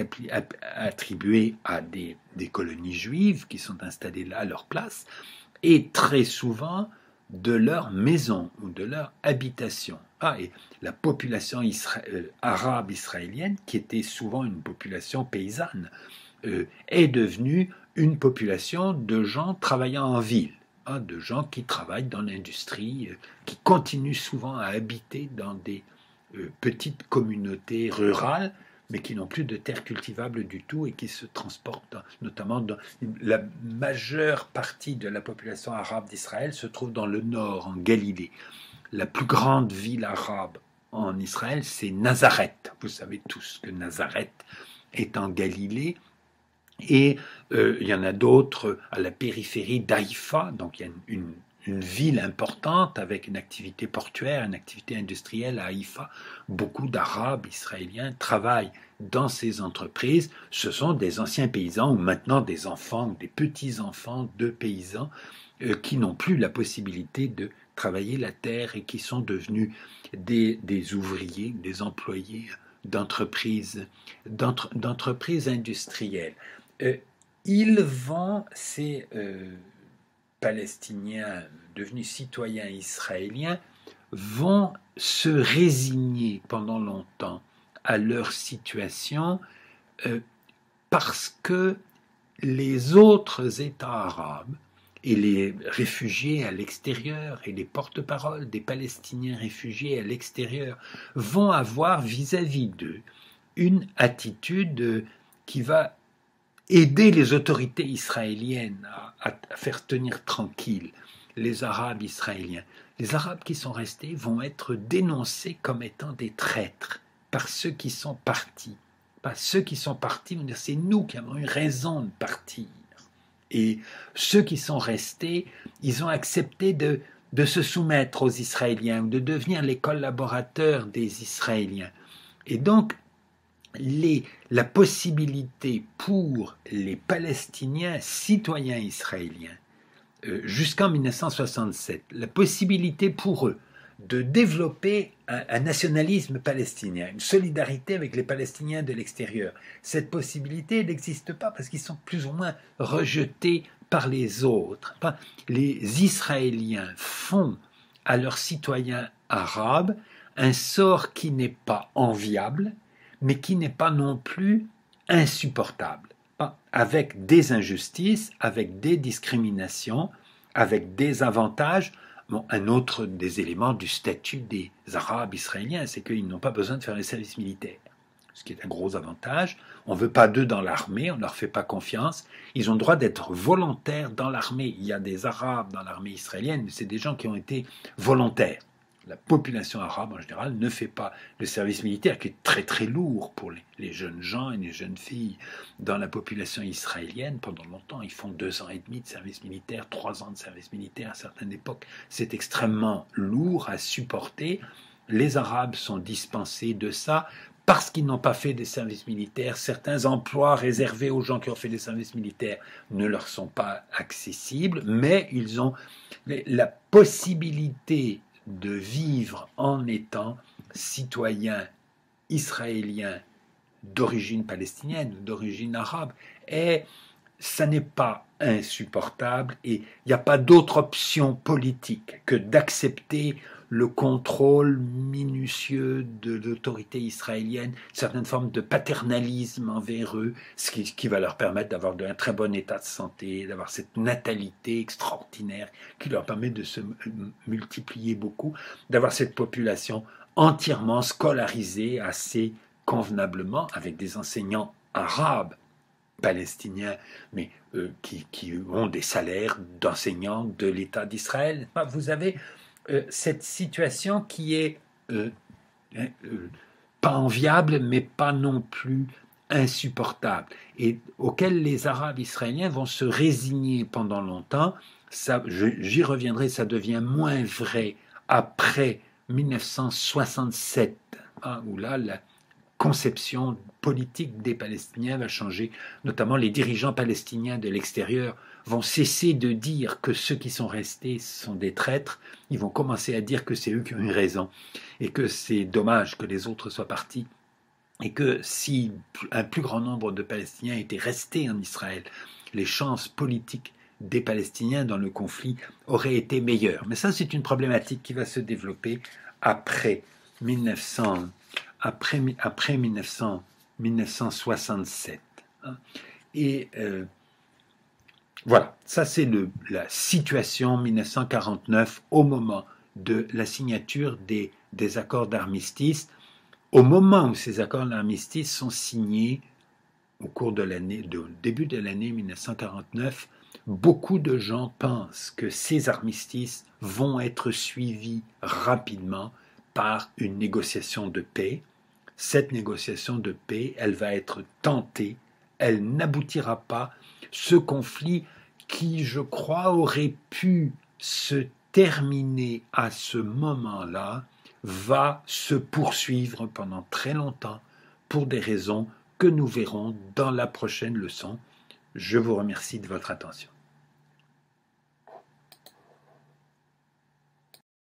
attribuées à des colonies juives qui sont installées là à leur place, et très souvent de leur maison ou de leur habitation. Et la population arabe israélienne, qui était souvent une population paysanne, est devenue une population de gens travaillant en ville, de gens qui travaillent dans l'industrie, qui continuent souvent à habiter dans des petites communautés rurales, mais qui n'ont plus de terres cultivables du tout et qui se transportent, notamment dans la majeure partie de la population arabe d'Israël se trouve dans le nord, en Galilée. La plus grande ville arabe en Israël, c'est Nazareth. Vous savez tous que Nazareth est en Galilée. Et il y en a d'autres à la périphérie d'Haïfa, donc il y a une une ville importante avec une activité portuaire, une activité industrielle à Haïfa. Beaucoup d'Arabes israéliens travaillent dans ces entreprises. Ce sont des anciens paysans ou maintenant des enfants ou des petits-enfants de paysans qui n'ont plus la possibilité de travailler la terre et qui sont devenus des ouvriers, des employés d'entreprises industrielles. Ils vont, ces Palestiniens devenus citoyens israéliens, vont se résigner pendant longtemps à leur situation parce que les autres États arabes et les réfugiés à l'extérieur et les porte-paroles des Palestiniens réfugiés à l'extérieur vont avoir vis-à-vis d'eux une attitude qui va aider les autorités israéliennes à faire tenir tranquilles les Arabes israéliens. Les Arabes qui sont restés vont être dénoncés comme étant des traîtres par ceux qui sont partis. Pas ceux qui sont partis vont dire c'est nous qui avons eu raison de partir. Et ceux qui sont restés, ils ont accepté de se soumettre aux Israéliens ou de devenir les collaborateurs des Israéliens. Et donc, la possibilité pour les Palestiniens citoyens israéliens, jusqu'en 1967, la possibilité pour eux de développer un nationalisme palestinien, une solidarité avec les Palestiniens de l'extérieur. Cette possibilité n'existe pas parce qu'ils sont plus ou moins rejetés par les autres. Les Israéliens font à leurs citoyens arabes un sort qui n'est pas enviable, mais qui n'est pas non plus insupportable, avec des injustices, avec des discriminations, avec des avantages. Bon, un autre des éléments du statut des Arabes israéliens, c'est qu'ils n'ont pas besoin de faire les services militaires, ce qui est un gros avantage. On ne veut pas d'eux dans l'armée, on ne leur fait pas confiance. Ils ont le droit d'être volontaires dans l'armée. Il y a des Arabes dans l'armée israélienne, mais c'est des gens qui ont été volontaires. La population arabe, en général, ne fait pas le service militaire, qui est très très lourd pour les jeunes gens et les jeunes filles. Dans la population israélienne, pendant longtemps, ils font 2 ans et demi de service militaire, 3 ans de service militaire à certaines époques. C'est extrêmement lourd à supporter. Les Arabes sont dispensés de ça parce qu'ils n'ont pas fait des services militaires. Certains emplois réservés aux gens qui ont fait des services militaires ne leur sont pas accessibles, mais ils ont la possibilité de vivre en étant citoyen israélien d'origine palestinienne ou d'origine arabe. Et ça n'est pas insupportable et il n'y a pas d'autre option politique que d'accepter le contrôle minutieux de l'autorité israélienne, certaines formes de paternalisme envers eux, ce qui va leur permettre d'avoir un très bon état de santé, d'avoir cette natalité extraordinaire qui leur permet de se multiplier beaucoup, d'avoir cette population entièrement scolarisée assez convenablement avec des enseignants arabes palestiniens, mais qui ont des salaires d'enseignants de l'État d'Israël. Vous avez cette situation qui est pas enviable, mais pas non plus insupportable, et auquel les Arabes israéliens vont se résigner pendant longtemps. J'y reviendrai, ça devient moins vrai après 1967, où là, la conception politique des Palestiniens va changer, notamment les dirigeants palestiniens de l'extérieur vont cesser de dire que ceux qui sont restés sont des traîtres, ils vont commencer à dire que c'est eux qui ont eu raison et que c'est dommage que les autres soient partis et que si un plus grand nombre de Palestiniens étaient restés en Israël, les chances politiques des Palestiniens dans le conflit auraient été meilleures. Mais ça, c'est une problématique qui va se développer après 1967. Et voilà, ça c'est la situation 1949 au moment de la signature des accords d'armistice. Au moment où ces accords d'armistice sont signés, au début de l'année 1949, beaucoup de gens pensent que ces armistices vont être suivis rapidement par une négociation de paix. Cette négociation de paix, elle va être tentée, elle n'aboutira pas. Ce conflit qui, je crois, aurait pu se terminer à ce moment-là va se poursuivre pendant très longtemps pour des raisons que nous verrons dans la prochaine leçon. Je vous remercie de votre attention.